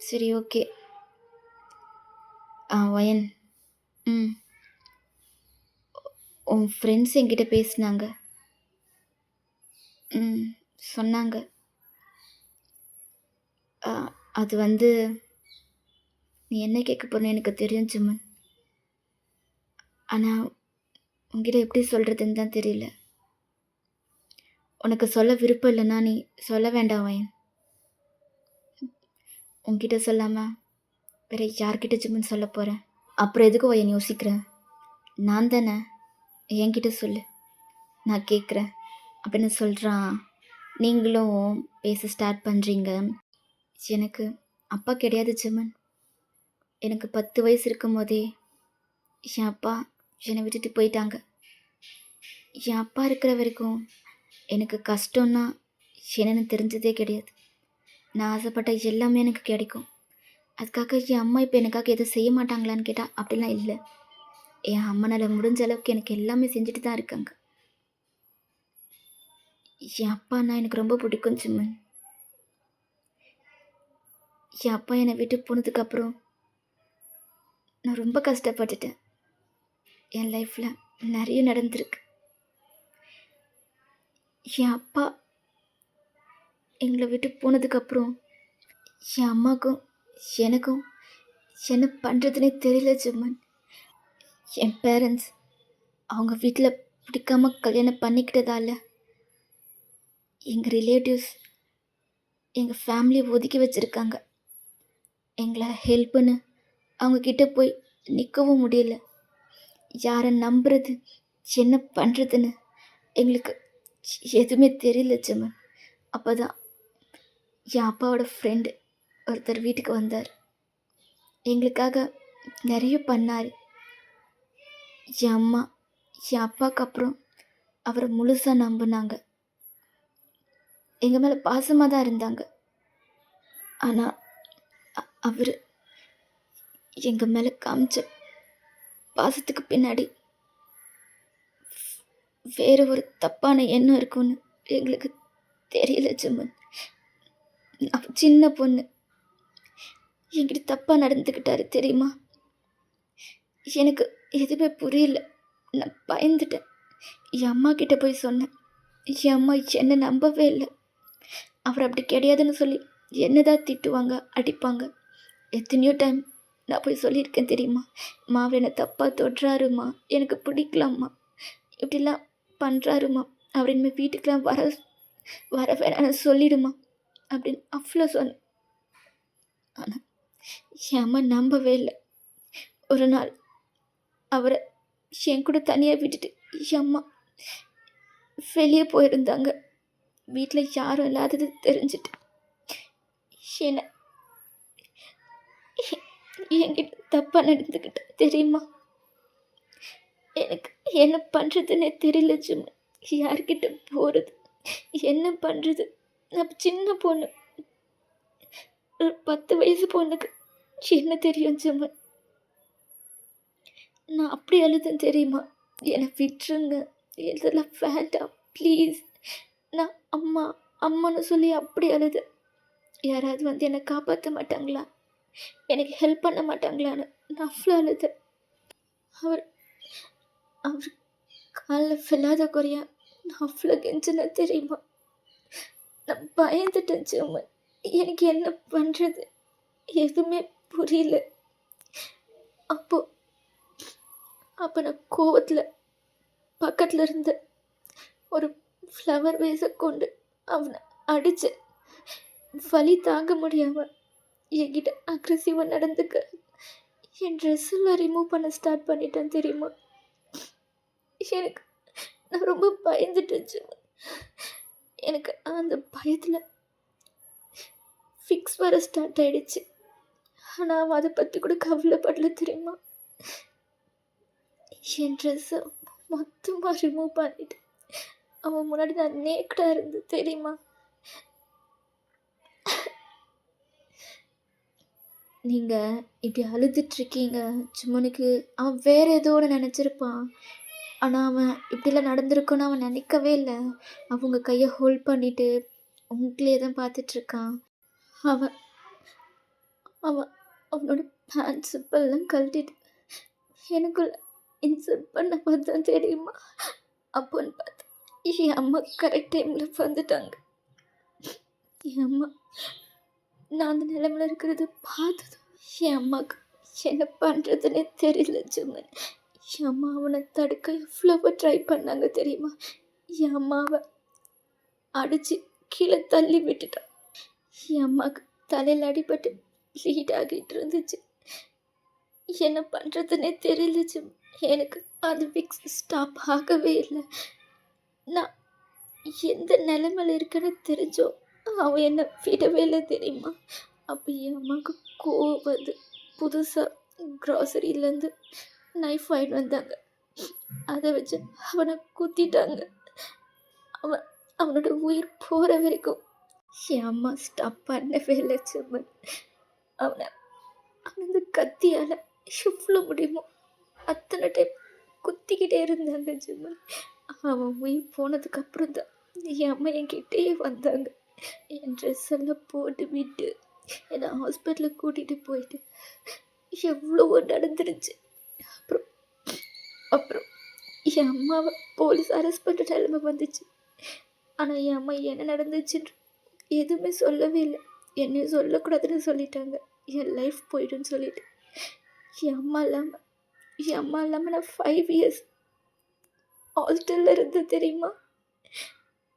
சரி ஓகே. ஒயன். உன் ஃப்ரெண்ட்ஸ் என்கிட்ட பேசினாங்க. சொன்னாங்க. அது வந்து நீ என்ன கேட்க போறேன்னு எனக்கு தெரியும் ஜிமன். ஆனால் உங்ககிட்ட எப்படி சொல்கிறதுன்னு தான் தெரியல. உனக்கு சொல்ல விருப்பம் இல்லைன்னா நீ சொல்ல வேண்டாம் வயன். உங்ககிட்ட சொல்லாமல் வேற யார்கிட்ட ஜிமன் சொல்ல போகிறேன்? அப்புறம் எதுக்கு வயன் யோசிக்கிறேன்? நான் தானே, என்கிட்ட சொல்லு, நான் கேட்குறேன் அப்படின்னு சொல்கிறான். நீங்களும் பேச ஸ்டார்ட் பண்ணுறீங்க. எனக்கு அப்பா கிடையாது ஜிமன். எனக்கு 10 வயசு இருக்கும் போதே என் அப்பா என்னை விட்டுட்டு போயிட்டாங்க. என் அப்பா இருக்கிற வரைக்கும் எனக்கு கஷ்டம்னா என்னன்னு தெரிஞ்சதே கிடையாது. நான் ஆசைப்பட்ட எல்லாமே எனக்கு கிடைக்கும். அதுக்காக என் அம்மா இப்போ எனக்காக எதுவும் செய்ய மாட்டாங்களான்னு கேட்டால் அப்படிலாம் இல்லை. என் அம்மனால் முடிஞ்ச அளவுக்கு எனக்கு எல்லாமே செஞ்சுட்டு தான் இருக்காங்க. என் அப்பான்னா எனக்கு ரொம்ப பிடிக்கும் ஜிம்மன். என் அப்பா என்னை விட்டு போனதுக்கப்புறம் நான் ரொம்ப கஷ்டப்பட்டுட்டேன். என் லைஃப்பில் நிறைய நடந்திருக்கு. என் அப்பா எங்களை விட்டு போனதுக்கப்புறம் என் அம்மாவுக்கும் எனக்கும் என்ன பண்ணுறதுனே தெரியல ஜிம்மன். என் பேரண்ட்ஸ் அவங்க வீட்டில் பிடிக்காம கல்யாணம் பண்ணிக்கிட்டதால எங்கள் ரிலேட்டிவ்ஸ் எங்கள் ஃபேமிலியை ஒதுக்கி வச்சுருக்காங்க. எங்களை ஹெல்ப்புன்னு அவங்கக்கிட்ட போய் நிற்கவும் முடியல. யாரை நம்புறது, என்ன பண்ணுறதுன்னு எங்களுக்கு எதுவுமே தெரியல ஜிம்மன். அப்போ தான் என் அப்பாவோட ஃப்ரெண்டு ஒருத்தர் வீட்டுக்கு வந்தார். எங்களுக்காக நிறைய பண்ணார். என் அம்மா என் அப்பாவுக்கு அப்புறம் அவரை முழுசாக நம்பினாங்க. எங்கள் மேலே பாசமாக தான் இருந்தாங்க. ஆனால் அவர் எங்கள் மேலே காமிச்ச பாசத்துக்கு பின்னாடி வேறு ஒரு தப்பான எண்ணம் இருக்குன்னு எங்களுக்கு தெரியல ஜிம்மன். நான் சின்ன பொண்ணு, என்கிட்ட தப்பாக நடந்துக்கிட்டாரு தெரியுமா? எனக்கு எதுவுமே புரியல. நான் பயந்துட்டேன். என் அம்மா கிட்ட போய் சொன்னேன். என் அம்மா என்னை நம்பவே இல்லை. அவர் அப்படி கிடையாதுன்னு சொல்லி என்ன தான் திட்டுவாங்க, அடிப்பாங்க. எத்தனையோ டைம் நான் போய் சொல்லியிருக்கேன் தெரியுமா? அவர் என்னை தப்பாக தொடுறாருமா, எனக்கு பிடிக்கலாம்மா, இப்படிலாம் பண்ணுறாருமா, அவர் இனிமேல் வீட்டுக்கெலாம் வர வேணான்னு சொல்லிடுமா அப்படின்னு அவ்வளோ சொன்னேன். ஆனால் என் அம்மா நம்பவே இல்லை. ஒரு நாள் அவரை என் கூட தனியாக விட்டுட்டு என் அம்மா வெளியே போயிருந்தாங்க. வீட்டில் யாரும் இல்லாதது தெரிஞ்சுட்டு என்ன என்கிட்ட தப்பாக நடந்துக்கிட்டேன் தெரியுமா? எனக்கு என்ன பண்ணுறதுன்னே தெரியல ஜிம்மன். யார்கிட்ட போகிறது, என்ன பண்ணுறது? நான் சின்ன பொண்ணு, ஒரு 10 வயசு பொண்ணுக்கு என்ன தெரியும் ஜிம்மன்? நான் அப்படி அழுதேன் தெரியுமா? என்னை விட்டுருங்க, இதெல்லாம் வேண்டாம் ப்ளீஸ். நான் அம்மா அம்மான்னு சொல்லி அப்படி அழுது. யாராவது வந்து என்னை காப்பாற்ற மாட்டாங்களா, எனக்கு ஹெல்ப் பண்ண மாட்டாங்களான்னு நான் அவ்வளோ அழுதேன். அவர் அவர் காலில் விழாத குறையா நான் அவ்வளோ கெஞ்சினேன் தெரியுமா? நான் பயந்துட்டேன் ஜிம்மன். எனக்கு என்ன பண்ணுறது எதுவுமே புரியல. அப்போ நான் கோவத்தில் பக்கத்தில் இருந்த ஒரு ஃப்ளவர் வேஸை கொண்டு அவனை அடித்து வலி தாங்க முடியாமல் என்கிட்ட அக்ரெசிவாக நடந்துக்க என் ட்ரெஸ்ஸெல்லாம் ரிமூவ் பண்ண ஸ்டார்ட் பண்ணிட்டேன் தெரியுமா? எனக்கு நான் ரொம்ப பயந்துட்டுச்சு. எனக்கு அந்த பயத்தில் ஃபிக்ஸ் வர ஸ்டார்ட் ஆகிடுச்சு. ஆனால் அவன் அதை பற்றி கூட கவலைப்படல தெரியுமா. என் ட்ரெஸ்ஸை மொத்தமாக ரிமூவ் பண்ணிட்டு அவன் முன்னாடி நான் நேக்கடாக இருந்து தெரியுமா. நீங்கள் இப்படி அழுதுட்ருக்கீங்க சும்மானுக்கு. அவன் வேறு ஏதோ ஒன்று நினச்சிருப்பான். ஆனால் அவன் இப்படிலாம் நடந்திருக்குன்னு அவன் நினைக்கவே இல்லை. அவங்க கையை ஹோல்ட் பண்ணிவிட்டு உங்களே தான் பார்த்துட்ருக்கான். அவன் அவன் அவனோட பேண்ட் சிப்பெல்லாம் கழட்டிட்டு எனக்குள்ள இன்சல்ட் பண்ண பார்த்தான் தெரியுமா. அப்போன்னு பார்த்து என் அம்மா கரெக்ட் டைமில் வந்துட்டாங்க. என் அம்மா நான் அந்த நிலைமையில் இருக்கிறத பார்த்ததும் என் அம்மாவுக்கு என்ன பண்ணுறதுன்னே தெரியல ஜுமன். என் அம்மா அவனை தடுக்க எவ்வளவோ ட்ரை பண்ணாங்க தெரியுமா. என் அம்மாவை அடித்து கீழே தள்ளி விட்டுட்டான். என் அம்மாவுக்கு தலையில் அடிபட்டு ப்ளீட் ஆகிட்டு இருந்துச்சு. என்ன பண்ணுறதுன்னே தெரியல ஜிம். எனக்கு அது விக்ஸ் ஸ்டாப் ஆகவே இல்லை. நான் எந்த நிலைமையில் இருக்கேன்னு தெரிஞ்சோ அவன் என்னை விடவே இல்லை தெரியுமா. அப்போ என் அம்மாவுக்கு கோவம் வந்து புதுசாக க்ராசரியிலேருந்து நைஃப் வாங்கிட்டு வந்தாங்க. அதை வச்சு அவனை குத்திட்டாங்க. அவனோட உயிர் போகிற வரைக்கும் என் அம்மா ஸ்டாப் பண்ணவே இல்லை சும்மன். அவனை அந்த கத்தியால் எவ்வளோ முடியுமோ அத்தனை டைம் குத்திக்கிட்டே இருந்தாங்க சும்மன். அவன் உயிர் போனதுக்கப்புறம் தான் என் அம்மா என்கிட்டயே வந்தாங்க. என் ட்ரெஸ் எல்லாம் போட்டு விட்டு என்னை ஹாஸ்பிட்டலுக்கு கூட்டிகிட்டு போயிட்டு எவ்வளவோ நடந்துருச்சு. அப்புறம் அப்புறம் என் அம்மாவை போலீஸ் அரெஸ்ட் பண்ணுற நிலைமை வந்துச்சு. ஆனால் என் அம்மா என்ன நடந்துச்சுன்னு எதுவுமே சொல்லவே இல்லை. என்னையும் சொல்லக்கூடாதுன்னு சொல்லிட்டாங்க. என் லைஃப் போய்டுன்னு சொல்லிட்டு என் அம்மா இல்லாமல் நான் 5 இயர்ஸ் ஹாஸ்டலில் இருந்தேன் தெரியுமா.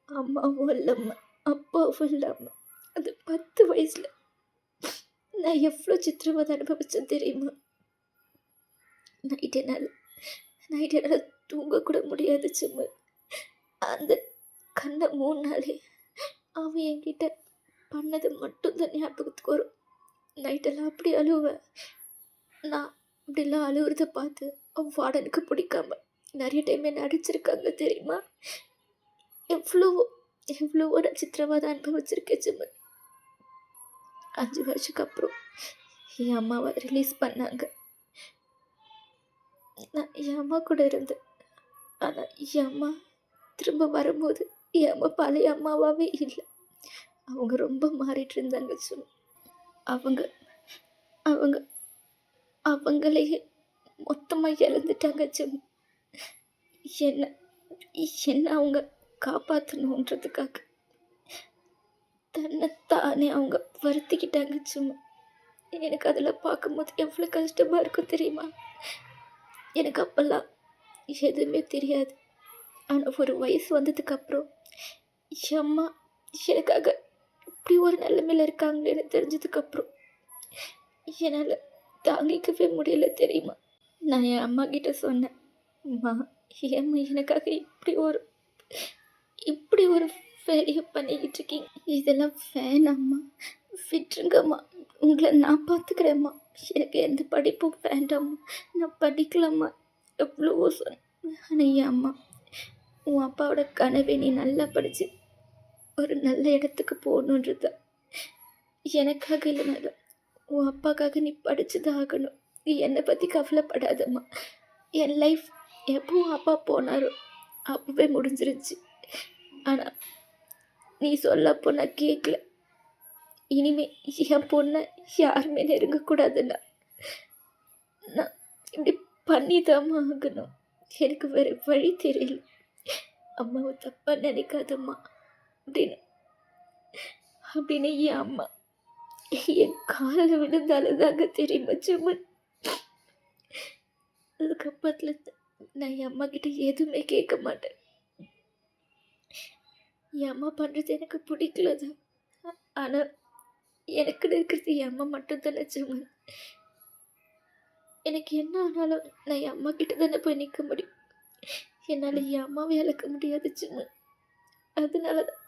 அம்மாவும் இல்லாமல் அப்பாவும் இல்லாமல் அது 10 வயசில் நான் எவ்வளோ சித்திரவதை அனுபவிச்சேன் தெரியுமா. நைட் என்னால் தூங்கக்கூட முடியாது சும்மா. அந்த கண்ணை 3 நாளே அவன் என்கிட்ட பண்ணது மட்டும்தான் ஞாபகத்துக்கு வரும். நைட்டெல்லாம் அப்படி அழுவேன். நான் அப்படிலாம் அழுவுறத பார்த்து அவன் வார்டனுக்கு பிடிக்காம நிறைய டைம் என்ன அடிச்சிருக்காங்க தெரியுமா. எவ்வளவோ நான் சித்திரவதை அனுபவிச்சிருக்கேன் சும்மன். 5 வருஷத்துக்கு அப்புறம் என் அம்மாவை ரிலீஸ் பண்ணாங்க. நான் என் அம்மா கூட இருந்தேன். ஆனால் என் அம்மா திரும்ப வரும்போது என் அம்மா பழைய அம்மாவாகவே இல்லை. அவங்க ரொம்ப மாறிட்டு இருந்தாங்க சும்மன். அவங்க அவங்க அவங்களையே மொத்தமாக இழந்துட்டாங்க சும்மன். என்ன அவங்க காப்பாற்றணுன்றதுக்காக தன்னைத்தானே அவங்க வருத்திக்கிட்டாங்க சும்மா. எனக்கு அதில் பார்க்கும்போது எவ்வளோ கஷ்டமாக இருக்கும் தெரியுமா. எனக்கு அப்போல்லாம் எதுவுமே தெரியாது. ஆனால் ஒரு வயசு வந்ததுக்கப்புறம் என் அம்மா எனக்காக இப்படி ஒரு நிலைமையில் இருக்காங்களேன்னு தெரிஞ்சதுக்கப்புறம் என்னால் தாங்கிக்கவே முடியல தெரியுமா. நான் என் அம்மா கிட்ட சொன்னேன், அம்மா ஏம்மா எனக்காக இப்படி ஒரு வேலையை பண்ணிக்கிட்டு இருக்கீங்க. இதெல்லாம் வேணாம்மா, விட்டுருங்கம்மா, உங்களை நான் பார்த்துக்கிறேம்மா, எனக்கு எந்த படிப்பும் வேண்டாம்மா, நான் படிக்கலாம்மா எவ்வளவோ சொன்னேன். ஆனால் என் அம்மா, உன் அப்பாவோட கனவை நீ நல்லா படித்து ஒரு நல்ல இடத்துக்கு போகணுன்றது தான். எனக்காக இல்லைனாலும் உன் அப்பாக்காக நீ படிச்சுதான் ஆகணும். நீ என்னை பற்றி கவலைப்படாதம்மா. என் லைஃப் எப்போ அப்பா போனாரோ அப்போவே முடிஞ்சிருச்சு. ஆனால் நீ சொல்லப்போ நான் கேட்கல. இனிமேல் என் பொண்ணை யாருமே நெருங்கக்கூடாதுன்னா நான் இப்படி பண்ணிதாம்மா ஆகணும். எனக்கு வேறு வழி தெரியல. அம்மாவை தப்பாக நினைக்காதம்மா அப்படின்னு என் அம்மா என் காலில் விழுந்தாலும் தாங்க தெரியுமா சும்மன். அதுக்கப்புறத்துல நான் என் அம்மா கிட்ட எதுவுமே கேட்க மாட்டேன். என் அம்மா பண்ணுறது எனக்கு பிடிக்கல தான். ஆனால் எனக்கு இருக்கிறது என் அம்மா மட்டும்தானே சும்மன். எனக்கு என்ன ஆனாலும் நான் என் அம்மா கிட்ட தானே போய் நிற்க முடியும். என்னால் என் அம்மாவை இழக்க முடியாது சும்மன். அதனால தான்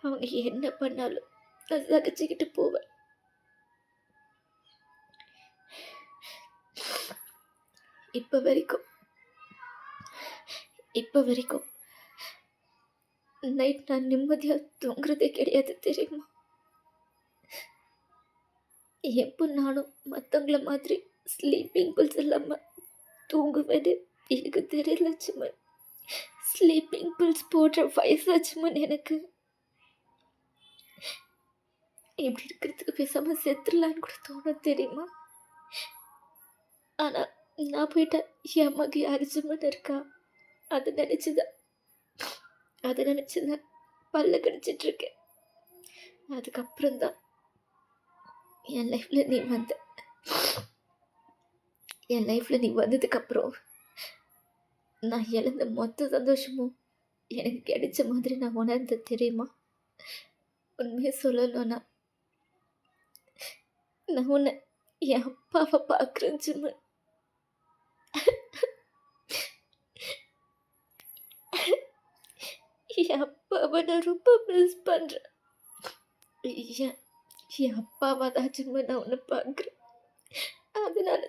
அவங்க என்ன பண்ணாலும் நான் சகிச்சுக்கிட்டு போவேன். இப்போ வரைக்கும் இப்போ வரைக்கும் நைட் நான் நிம்மதியாக தூங்குறதே கிடையாது தெரியுமா? எப்போ நானும் மற்றவங்கள மாதிரி ஸ்லீப்பிங் பில்ஸ் இல்லாமல் தூங்குவேன்னு எனக்கு தெரியல சுமன். ஸ்லீப்பிங் பில்ஸ் போடுற வயசாச்சுமன் எனக்கு. இப்படி இருக்கிறதுக்கு பேசாமல் செத்துடலான்னு கூட தோணும் தெரியுமா? ஆனால் நான் போயிட்டேன், என் அம்மாவுக்கு யார் சுமன் இருக்கா? அதை நினச்சிதான் பல்ல கடிச்சிட்ருக்கேன். அதுக்கப்புறம் தான் என் லைஃப்பில் நீ வந்த. என் லைஃப்பில் நீ வந்ததுக்கப்புறம் நான் இழந்த மொத்த சந்தோஷமும் எனக்கு கிடைச்ச மாதிரி நான் உணர்ந்த தெரியுமா? உண்மையை சொல்லணும்னா நான் உன்னை என் அப்பாவை பார்க்குறேன் சுமன். என் அப்பாவை நான் ரொம்ப மிஸ் பண்ணுறேன். என் அப்பாவா தான் சும்மா நான் உன்னை பார்க்குறேன். அதனால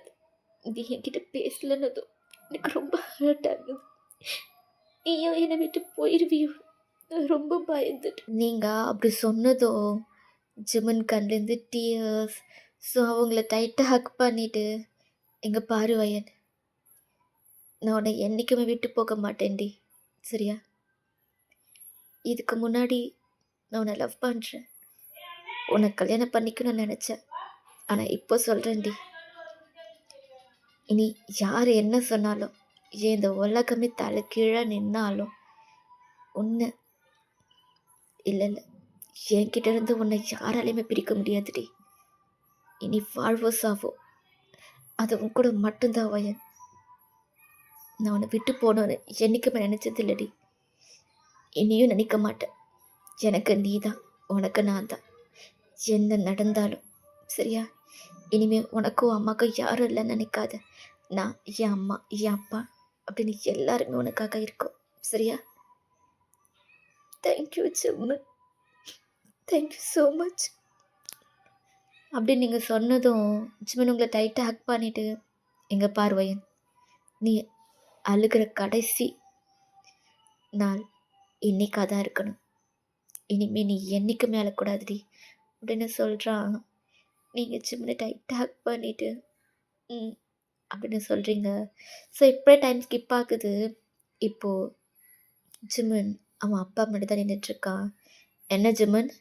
நீ என்கிட்ட பேசலன்னதும் எனக்கு ரொம்ப ஹர்ட் ஆகுது. நீயும் என்னை விட்டு போயிடுவியோ ரொம்ப பயந்துட்டு. நீங்கள் அப்படி சொன்னதோ ஜிமன் கண்லேருந்து டீயர்ஸ். ஸோ அவங்கள டைட்டாக ஹக் பண்ணிவிட்டு, எங்கள் பாரு வயன், நான் உன்னை என்றைக்குமே விட்டு போக மாட்டேன்டி, சரியா? இதுக்கு முன்னாடி நான் உன்னை லவ் பண்ணுறேன், உன்னை கல்யாணம் பண்ணிக்கணும்னு நினச்சேன். ஆனால் இப்போ சொல்கிறேன்டி, இனி யார் என்ன சொன்னாலும், ஏன் இந்த உலகமே தலை கீழே நின்னாலும் உன்னை இல்லை என்கிட்ட இருந்து உன்னை யாராலையுமே பிரிக்க முடியாதுடி. இனி வாழ்வோ சாவோ அது உன் கூட மட்டும்தான் வயன். நான் உன்னை விட்டு போனோன்னு என்றைக்குமே நினச்சது இல்லடி, இனியும் நினைக்க மாட்டேன். எனக்கு நீ தான், உனக்கு நான் தான். என்ன நடந்தாலும் சரியா? இனிமேல் உனக்கும் அம்மாவுக்கும் யாரும் இல்லைன்னு நினைக்காத. நான், என் அம்மா, என் அப்பா அப்படின்னு எல்லாருமே உனக்காக இருக்கோம், சரியா? Thank you Jimin, thank you so much. அப்படி நீங்கள் சொன்னதும் ஜிம்மன் உங்களை டைட்டாக ஹக் பண்ணிவிட்டு, எங்கள் பார்வையன், நீ அழுகிற கடைசி நாள் இன்னைக்காக தான் இருக்கணும். இனிமேல் நீ என்றைக்குமே அழக்கூடாதுடி அப்படின்னு சொல்கிறான். நீங்கள் ஜிம்மனை டைட்டாக ஹக் பண்ணிவிட்டு அப்படின்னு சொல்கிறீங்க. ஸோ இப்போயே டைம் ஸ்கிப் ஆகுது. இப்போது ஜிம்மன் அவன் அப்பா முன்னாடி தான் நின்றுட்டுருக்கான். என்ன ஜிம்மன்,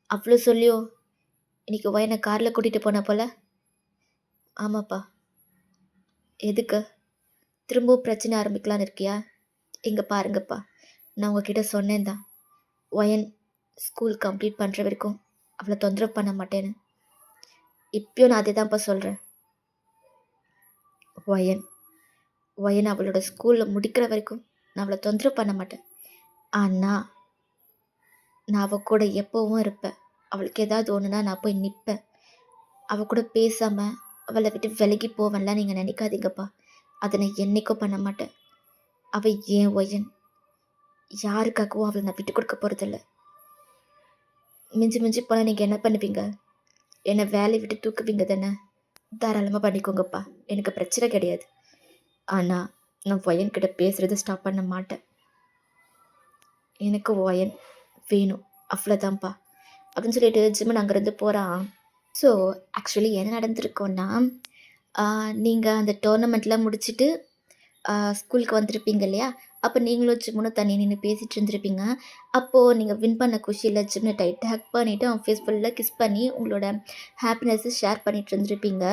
அவ்வளோ சொல்லியோ இன்றைக்கி வயனை காரில் கூட்டிகிட்டு போன போல்? ஆமாப்பா. எதுக்கு? திரும்பவும் பிரச்சனை ஆரம்பிக்கலான்னு இருக்கியா? இங்கே பாருங்கப்பா, நான் உங்ககிட்ட சொன்னேன் தான், வயன் ஸ்கூல் கம்ப்ளீட் பண்ணுற வரைக்கும் அவளை தொந்தரவு பண்ண மாட்டேன்னு. இப்போயும் நான் அதே தான்ப்பா சொல்கிறேன். வயன் அவளோட ஸ்கூலில் முடிக்கிற வரைக்கும் நான் அவளை தொந்தரவு பண்ண மாட்டேன். ஆனால் நான் அவள் கூட எப்போவும் இருப்பேன். அவளுக்கு ஏதாவது ஒன்றுனா நான் போய் நிற்பேன். அவள் கூட பேசாமல் அவளை விட்டு விலகி போவேன்லாம் நீங்கள் நினைக்காதீங்கப்பா. அதை நான் என்றைக்கும் பண்ண மாட்டேன். அவள் ஏன் வயன், யாருக்காகவும் அவளை நான் விட்டு கொடுக்க போகிறதில்ல. மிஞ்சி போனால் நீங்கள் என்ன பண்ணுவீங்க? என்னை வேலையை விட்டு தூக்குவீங்க தானே? தாராளமாக பண்ணிக்கோங்கப்பா, எனக்கு பிரச்சனை கிடையாது. ஆனால் நான் வயன்கிட்ட பேசுகிறத ஸ்டாப் பண்ண மாட்டேன். எனக்கு வயன் வேணும், அவ்வளோதான்ப்பா அப்படின்னு சொல்லிட்டு ஜிம்மன் அங்கேருந்து போகிறான். ஸோ ஆக்சுவலி என்ன நடந்திருக்கோன்னா, நீங்கள் அந்த டோர்னமெண்ட்லாம் முடிச்சுட்டு ஸ்கூலுக்கு வந்திருப்பீங்க இல்லையா? அப்போ நீங்களும் ஜிம்முனும் தனியாக நின்று பேசிகிட்டு இருந்திருப்பீங்க. அப்போது நீங்கள் வின் பண்ண குஷியில் ஜிம்னை டைட்டாக ஹக் பண்ணிவிட்டு அவன் ஃபேஸ் ஃபுல்லாக கிஸ் பண்ணி உங்களோட ஹாப்பினஸ்ஸை ஷேர் பண்ணிகிட்டு இருந்திருப்பீங்க.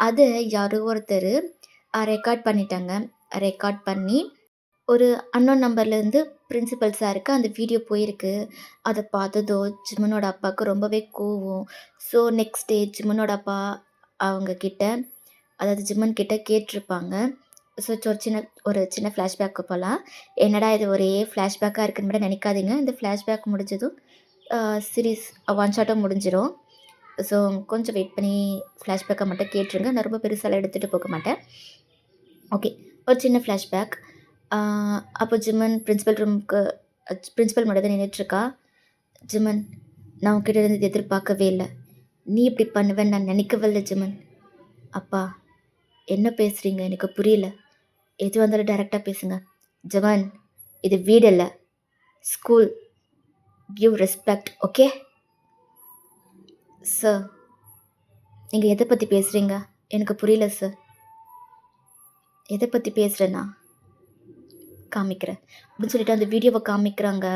அதை யாரோ ஒருத்தர் ரெக்கார்ட் பண்ணிட்டாங்க. ரெக்கார்ட் பண்ணி ஒரு அன்னோன் நம்பர்லேருந்து பிரின்சிபல் சாருக்கு அந்த வீடியோ போயிருக்கு. அதை பார்த்ததோ ஜிம்மனோட அப்பாவுக்கு ரொம்பவே கோவம். ஸோ நெக்ஸ்ட் டே ஜிம்மனோட அப்பா அவங்கக்கிட்ட, அதாவது ஜிம்மன் கிட்ட கேட்டிருப்பாங்க. ஸோ ஒரு சின்ன ஃப்ளாஷ்பேக்கு போகலாம். என்னடா இது ஒரே ஃப்ளாஷ்பேக்காக இருக்குன்னு மட்டும் நினைக்காதீங்க. இந்த ஃப்ளாஷ்பேக் முடிஞ்சதும் சீரீஸ் ஒன் ஷாட்டாக முடிஞ்சிடும். ஸோ கொஞ்சம் வெயிட் பண்ணி ஃப்ளாஷ்பேக்கை மட்டும் கேட்டுருங்க. நான் ரொம்ப பெருசாலாம் எடுத்துகிட்டு போக மாட்டேன். ஓகே, ஒரு சின்ன ஃப்ளாஷ்பேக். அப்போ ஜிம்மன் பிரின்சிபல் முன்னாடி தான் நின்றுட்டுருக்கா. ஜிம்மன், நான் உங்ககிட்ட இருந்து எதிர்பார்க்கவே இல்லை. நீ இப்படி பண்ணுவேன்னு நான் நினைக்கவே இல்லை ஜிம்மன். அப்பா, என்ன பேசுகிறீங்க? எனக்கு புரியல. எதுவாக இருந்தாலும் டைரெக்டாக பேசுங்க. ஜவான், இது வீடு இல்லை, school. Give respect, okay? Sir, நீங்கள் எதை பற்றி பேசுகிறீங்க? எனக்கு புரியல சார். எதை பற்றி பேசுகிறேன்னா காமிக்கிறேன் அப்படின்னு சொல்லிட்டு அந்த வீடியோவை காமிக்கிறாங்க.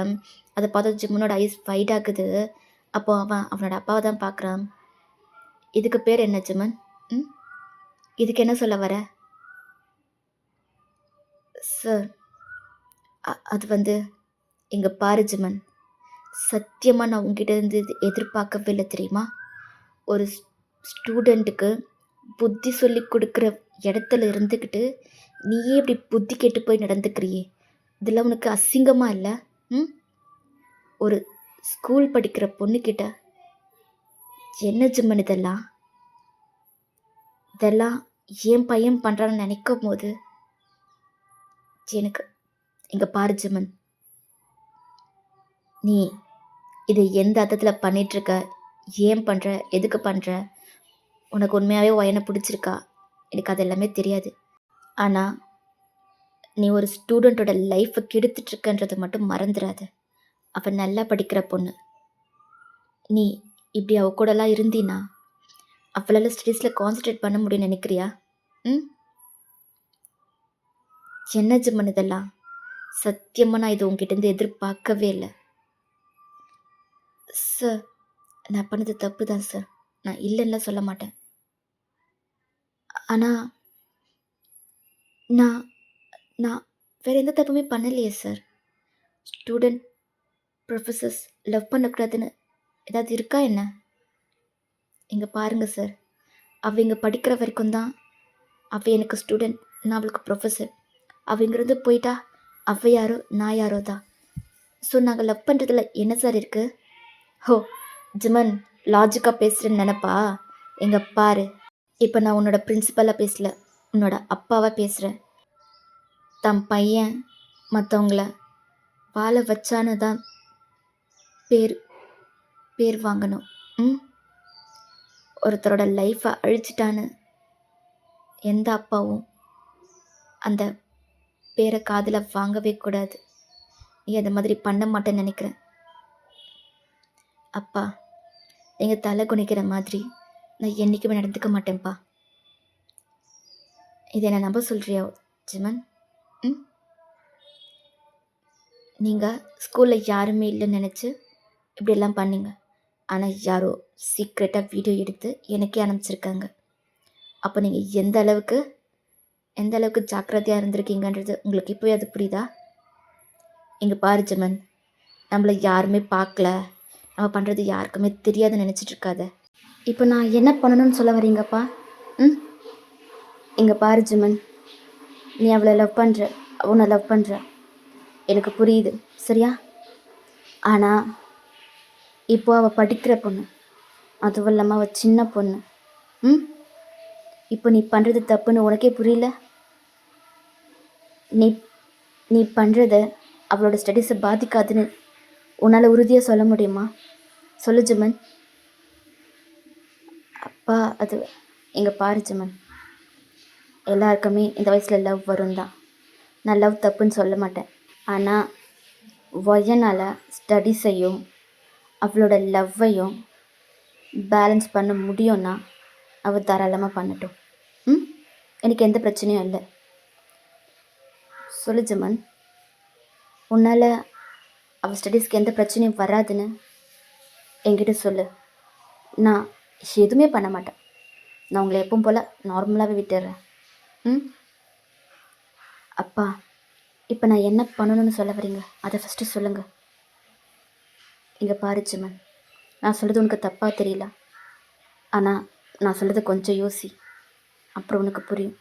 அதை பார்த்து ஜிம்மனோட ஐஸ் ஃபைட் ஆகுது. அப்போ அவனோட அப்பாவை தான் பார்க்குறான். இதுக்கு பேர் என்ன ஜிம்மன்? இதுக்கு என்ன சொல்ல வர? சார், அது இங்கே பாரு ஜிம்மன், சத்தியமாக நான் உங்ககிட்ட இருந்து இது எதிர்பார்க்கவே இல்லை தெரியுமா? ஒரு ஸ்டூடெண்ட்டுக்கு புத்தி சொல்லி கொடுக்குற இடத்துல இருந்துக்கிட்டு நீயே இப்படி புத்தி கெட்டு போய் நடந்துக்கிறியே, இதெல்லாம் உனக்கு அசிங்கமாக இல்லை? ஒரு ஸ்கூல் படிக்கிற பொண்ணுக்கிட்ட என்ன ஜிம்மன் இதெல்லாம்? என் பையன் பண்ணுறான்னு நினைக்கும் போது எனக்கு இங்கே பாரு ஜிம்மன், நீ இதை எந்த அர்த்தத்தில் பண்ணிகிட்ருக்க, ஏன் பண்ணுற, எதுக்கு பண்ணுற, உனக்கு உண்மையாகவே ஒயனை பிடிச்சிருக்கா, எனக்கு அது எல்லாமே தெரியாது. ஆனால் நீ ஒரு ஸ்டூடெண்ட்டோட லைஃப்பை கெடுத்துட்ருக்கன்றதை மட்டும் மறந்துடாத. அவள் நல்லா படிக்கிற பொண்ணு. நீ இப்படி அவ கூடலாம் இருந்தீன்னா அவளால் ஸ்டடீஸில் கான்சன்ட்ரேட் பண்ண முடியும்னு நினைக்கிறியா? என்ன ஜிம்மன் இதெல்லாம்? சத்தியமாக நான் இது உங்ககிட்டேருந்து எதிர்பார்க்கவே இல்லை சார். நான் பண்ணது தப்பு தான் சார், நான் இல்லைன்னா சொல்ல மாட்டேன். ஆனால் நான் நான் வேறு எந்த தப்புமே பண்ணலையே சார். ஸ்டூடெண்ட் ப்ரொஃபஸர்ஸ் லவ் பண்ணக்கூடாதுன்னு ஏதாவது இருக்கா என்ன? இங்கே பாருங்கள் சார், அவள் இங்கே படிக்கிற வரைக்கும் தான் அவள் எனக்கு ஸ்டூடெண்ட், நான் அவளுக்கு ப்ரொஃபஸர். அவள் இங்கேருந்து போயிட்டா அவள் யாரோ நான் யாரோ தான். ஸோ நாங்கள் லவ் பண்ணுறதுல என்ன சார் இருக்குது? ஹோ ஜிமன், லாஜிக்காக பேசுகிறேன்னு நினப்பா? எங்கே பாரு, இப்போ நான் உன்னோட பிரின்சிபலாக பேசல, உன்னோட அப்பாவாக பேசுகிறேன். தன் பையன் மற்றவங்கள வாழ வச்சான்னு தான் பேர் வாங்கணும். ஒருத்தரோட லைஃப்பை அழிச்சிட்டான்னு எந்த அப்பாவும் அந்த பேரை காதில் வாங்கவே கூடாது. நீ அந்த மாதிரி பண்ண மாட்டேன்னு நினைக்கிறேன். அப்பா, நீங்கள் தலை குனிக்கிற மாதிரி நான் என்றைக்குமே நடந்துக்க மாட்டேன்ப்பா. இதை என்ன நம்ப சொல்கிறியா ஜிமன்? நீங்கள் ஸ்கூலில் யாருமே இல்லைன்னு நினச்சி இப்படியெல்லாம் பண்ணீங்க. ஆனால் யாரோ சீக்ரெட்டாக வீடியோ எடுத்து எனக்கே அனுப்பிச்சிருக்காங்க. அப்போ நீங்கள் எந்த அளவுக்கு ஜாக்கிரதையாக இருந்திருக்கீங்கன்றது உங்களுக்கு இப்போவே அது புரியுதா? இங்கே பாரு ஜிமன், நம்மளை யாருமே பார்க்கல, நம்ம பண்ணுறது யாருக்குமே தெரியாதுன்னு நினச்சிட்ருக்காத. இப்போ நான் என்ன பண்ணணும்னு சொல்ல வரீங்கப்பா? இங்கே பாரு ஜிமன், நீ அவளை லவ் பண்ணுற, அவனை லவ் பண்ணுற, எனக்கு புரியுது சரியா? ஆனால் இப்போ அவள் படிக்கிற பொண்ணு, அதுவும் இல்லாமல் அவள் சின்ன பொண்ணு. இப்போ நீ பண்ணுறது தப்புன்னு உனக்கே புரியல? நீ பண்ணுறத அவளோட ஸ்டடீஸை பாதிக்காதுன்னு உன்னால் உறுதியாக சொல்ல முடியுமா? சொல்லு ஜிமன். அப்பா, அது எங்கே பாரு ஜிமன், எல்லாருக்குமே இந்த வயசில் லவ் வரும் தான். நான் லவ் தப்புன்னு சொல்ல மாட்டேன். ஆனால் ஒயனால் ஸ்டடீஸையும் அவளோட லவ்வையும் பேலன்ஸ் பண்ண முடியும்னா அவள் தாராளமாக பண்ணட்டும். எனக்கு எந்த பிரச்சனையும் இல்லை. சொல்லு ஜிமன், உன்னால் அவள் ஸ்டடீஸ்க்கு எந்த பிரச்சனையும் வராதுன்னு என்கிட்ட சொல்லு. நான் எதுவுமே பண்ண மாட்டேன். நான் உங்களை எப்பவும் போல் நார்மலாகவே விட்டுடுறேன். அப்பா, இப்போ நான் என்ன பண்ணணும்னு சொல்ல வரீங்க அதை ஃபஸ்ட்டு சொல்லுங்கள். இங்கே பாரு ஜிமன், நான் சொல்கிறது உனக்கு தப்பாக தெரியல, ஆனால் நான் சொல்கிறது கொஞ்சம் யோசி, அப்புறம் உனக்கு புரியும்.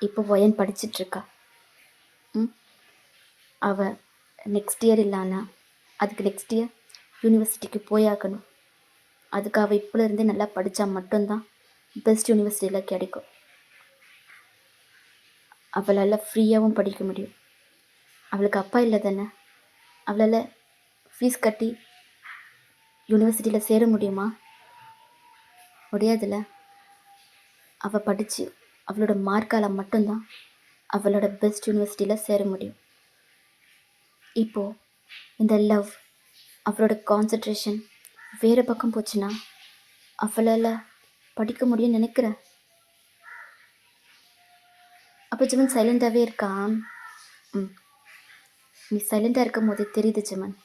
இப்போ ஒயன் படிச்சிட்ருக்கா. அவள் நெக்ஸ்ட் இயர் இல்லைன்னா அதுக்கு நெக்ஸ்ட் இயர் யூனிவர்சிட்டிக்கு போயாகணும். அதுக்கு அவள் இப்போலேருந்தே நல்லா படித்தா மட்டும்தான் பெஸ்ட் யூனிவர்சிட்டியில் கிடைக்கும். அவளால் ஃப்ரீயாகவும் படிக்க முடியும். அவளுக்கு அப்பா இல்லை தானே, அவளால் ஃபீஸ் கட்டி யூனிவர்சிட்டியில் சேர முடியுமா? முடியாதுல்ல. அவள் படித்து அவளோட மார்க்கால் மட்டும்தான் அவளோட பெஸ்ட் யூனிவர்சிட்டியில் சேர முடியும். இப்போது இந்த லவ், அவளோட கான்சன்ட்ரேஷன் வேறு பக்கம் போச்சுன்னா அவளால் படிக்க முடியும்னு நினைக்கிறேன். அப்போ ஜிமன் சைலண்ட்டாகவே இருக்கா. நீ சைலண்ட்டாக இருக்கும் போதே தெரியுது ஜிமன்.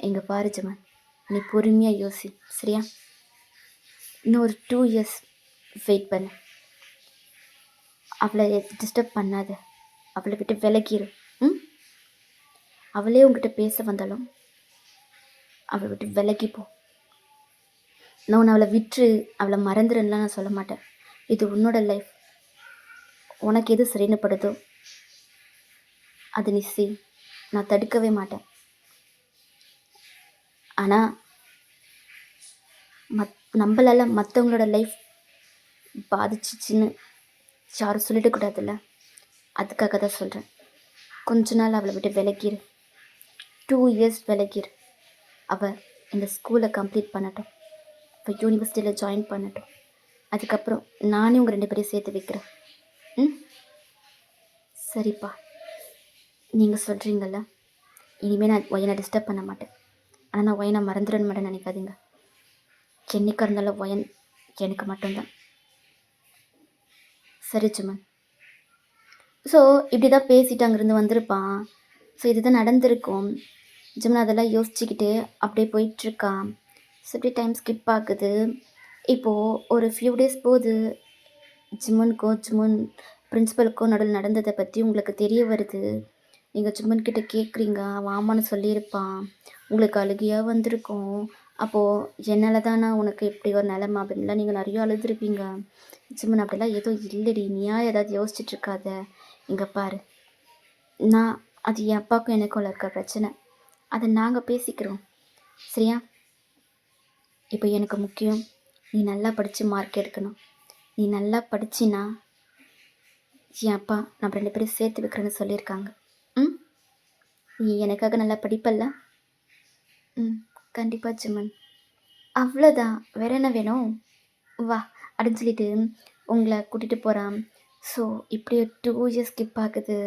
எங்கே பாரு ஜிமன், நீ பொறுமையாக யோசி, சரியா? இன்னும் ஒரு 2 years வெயிட் பண்ணு. அவளை டிஸ்டர்ப் பண்ணாத, அவளை விட்டு விலகிரு. அவளே உங்ககிட்ட பேச வந்தாலும் அவளை விட்டு விலகிப்போ. நான் அவளை விட்டு அவளை மறந்துடுன்னுலாம் நான் சொல்ல மாட்டேன். இது உன்னோட லைஃப். உனக்கு எது சரின்னு படுதோ அது நீ செய், நான் தடுக்கவே மாட்டேன். ஆனால் நம்மளால் மற்றவங்களோட லைஃப் பாதிச்சிச்சின்னு யாரும் சொல்லிடக்கூடாதுல்ல, அதுக்காக தான் சொல்கிறேன். கொஞ்ச நாள் அவளை விட்டு விலகிரு, 2 years விலகிரு. அவள் இந்த ஸ்கூலை கம்ப்ளீட் பண்ணட்டும், அவள் யூனிவர்சிட்டியில் ஜாயின் பண்ணட்டும். அதுக்கப்புறம் நானே உங்கள் 2 பேரையும் சேர்த்து வைக்கிறேன். சரிப்பா, நீங்கள் சொல்கிறீங்கள, இனிமேல் நான் ஒயனை டிஸ்டர்ப் பண்ண மாட்டேன். ஆனால் நான் ஒயனை மறந்துடணும் மாட்டேன் நினைக்காதீங்க. என்னைக்காக இருந்தாலும் ஒயன் எனக்கு மட்டும்தான். சரி ஜிமன். ஸோ இப்படி தான் பேசிட்டு அங்கேருந்து வந்திருப்பான். ஸோ இதுதான் நடந்திருக்கும். ஜிமன் அதெல்லாம் யோசிச்சுக்கிட்டு அப்படியே போயிட்டுருக்கான். ஸோ இப்படி டைம் ஸ்கிப் ஆகுது. இப்போது ஒரு ஃபியூ டேஸ் போகுது. ஜிமன் பிரின்ஸிபலுக்கும் நடுவில் நடந்ததை பற்றி உங்களுக்கு தெரிய வருது. நீங்கள் ஜிமன்கிட்ட கேட்குறீங்க, அவன் ஆமான்னு சொல்லியிருப்பான். உங்களுக்கு அழுகையாக வந்திருக்கும். அப்போது என்னால் தானே உனக்கு இப்படி ஒரு நிலமை அப்படின்லாம் நீங்கள் நிறைய அழுதுருப்பீங்க. ஜிமன் அப்படிலாம் எதுவும் இல்லடி, நீயா ஏதாவது யோசிச்சுட்ருக்காத. இங்கே பாரு, நான் அது என் அப்பாவுக்கும் எனக்குள்ள இருக்க பிரச்சனை, அதை நாங்கள் பேசிக்கிறோம், சரியா? இப்போ எனக்கு முக்கியம் நீ நல்லா படித்து மார்க் எடுக்கணும். நீ நல்லா படிச்சின்னா என் அப்பா நம்ம 2 பேரும் சேர்த்து வைக்கிறேன்னு சொல்லியிருக்காங்க. நீ எனக்காக நல்லா படிப்பல்ல? கண்டிப்பாக ஜிமன். அவ்வளோதான், வேற என்ன வேணும்? வா அப்படின்னு சொல்லிட்டு உங்களை கூட்டிகிட்டு போகிறான். ஸோ இப்படி 2 years ஸ்கிப் ஆகுது.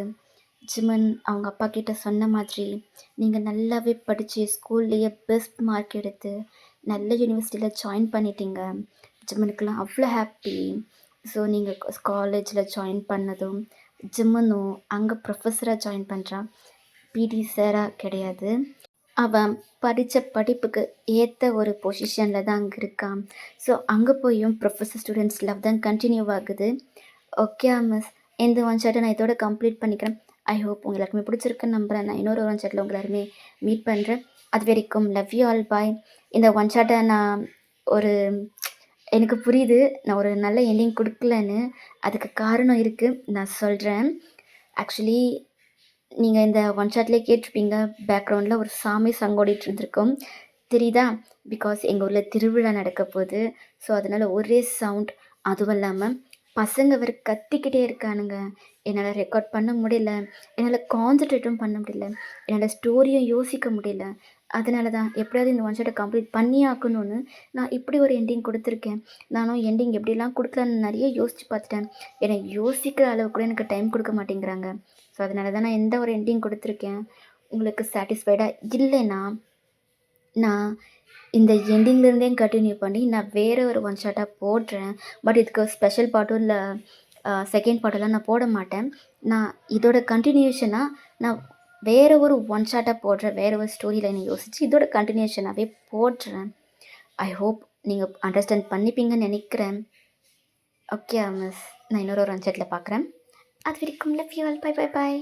ஜிமன் அவங்க அப்பா கிட்ட சொன்ன மாதிரி நீங்கள் நல்லாவே படித்து ஸ்கூல்லையே பெஸ்ட் மார்க் எடுத்து நல்ல யூனிவர்சிட்டியில் ஜாயின் பண்ணிட்டீங்க. ஜிமனுக்கெல்லாம் அவ்வளோ ஹாப்பி. ஸோ நீங்கள் காலேஜில் ஜாயின் பண்ணதும் ஜிமனும் அங்கே ப்ரொஃபஸராக ஜாயின் பண்ணுறான். பிடி சாராக கிடையாது, அவன் படித்த படிப்புக்கு ஏற்ற ஒரு பொசிஷனில் தான் அங்கே இருக்கான். ஸோ அங்கே போயும் ப்ரொஃபஸர் ஸ்டூடெண்ட்ஸ் லவ் தான் கண்டினியூ ஆகுது. ஓகே மிஸ், இந்த 1 ஷார்ட்டை நான் இதோட கம்ப்ளீட் பண்ணிக்கிறேன். ஐ ஹோப் உங்கள் எல்லாருக்குமே பிடிச்சிருக்குன்னு நம்புகிறேன். நான் இன்னொரு 1 ஷார்ட்டில் உங்கள் எல்லாருமே மீட் பண்ணுறேன். அது வரைக்கும் லவ் யூ ஆல், பாய். இந்த 1 ஷார்ட்டை நான் எனக்கு புரியுது நான் ஒரு நல்ல எண்டிங் கொடுக்கலன்னு. அதுக்கு காரணம் இருக்குது, நான் சொல்கிறேன். ஆக்சுவலி நீங்கள் இந்த 1 ஷார்ட்லேயே கேட்டிருப்பீங்க, பேக்ரவுண்டில் ஒரு சாமி சங்கோடிட்டு இருந்திருக்கும், தெரியுதா? பிகாஸ் எங்கள் ஊரில் திருவிழா நடக்க போகுது. ஸோ அதனால் ஒரே சவுண்ட். அதுவும் இல்லாமல் பசங்க வேறு கத்திக்கிட்டே இருக்கானுங்க. என்னால் ரெக்கார்ட் பண்ண முடியல, என்னால் கான்சன்ட்ரேட்டும் பண்ண முடியல, என்னால் ஸ்டோரியும் யோசிக்க முடியல. அதனால தான் எப்படியாவது இந்த 1 ஷார்ட்டை கம்ப்ளீட் பண்ணி ஆக்கணும்னு நான் இப்படி ஒரு எண்டிங் கொடுத்துருக்கேன். நானும் எண்டிங் எப்படிலாம் கொடுக்கலான்னு நிறைய யோசித்து பார்த்துட்டேன். என்னை யோசிக்கிற அளவு கூட எனக்கு டைம் கொடுக்க மாட்டேங்கிறாங்க. ஸோ அதனால தான் நான் எந்த ஒரு எண்டிங் கொடுத்துருக்கேன். உங்களுக்கு சாட்டிஸ்ஃபைடாக இல்லைன்னா நான் இந்த எண்டிங்லேருந்தே கண்டினியூ பண்ணி நான் வேறு ஒரு 1 ஷார்ட்டாக போடுறேன். பட் இதுக்கு ஸ்பெஷல் பார்ட்டும் இல்லை, செகண்ட் பார்ட்டெல்லாம் நான் போட மாட்டேன். நான் இதோட கண்டினியூஷனாக நான் வேறு ஒரு 1 ஷார்ட்டாக போடுறேன். வேறு ஒரு ஸ்டோரி லைனை யோசித்து இதோட கண்டினியூஷனாகவே போடுறேன். ஐ ஹோப் நீங்கள் அண்டர்ஸ்டாண்ட் பண்ணிப்பீங்கன்னு நினைக்கிறேன். ஓகே மிஸ், நான் இன்னொரு 1 ஷார்ட்டில் பார்க்குறேன். அது வரைக்கும் love you all, bye bye bye.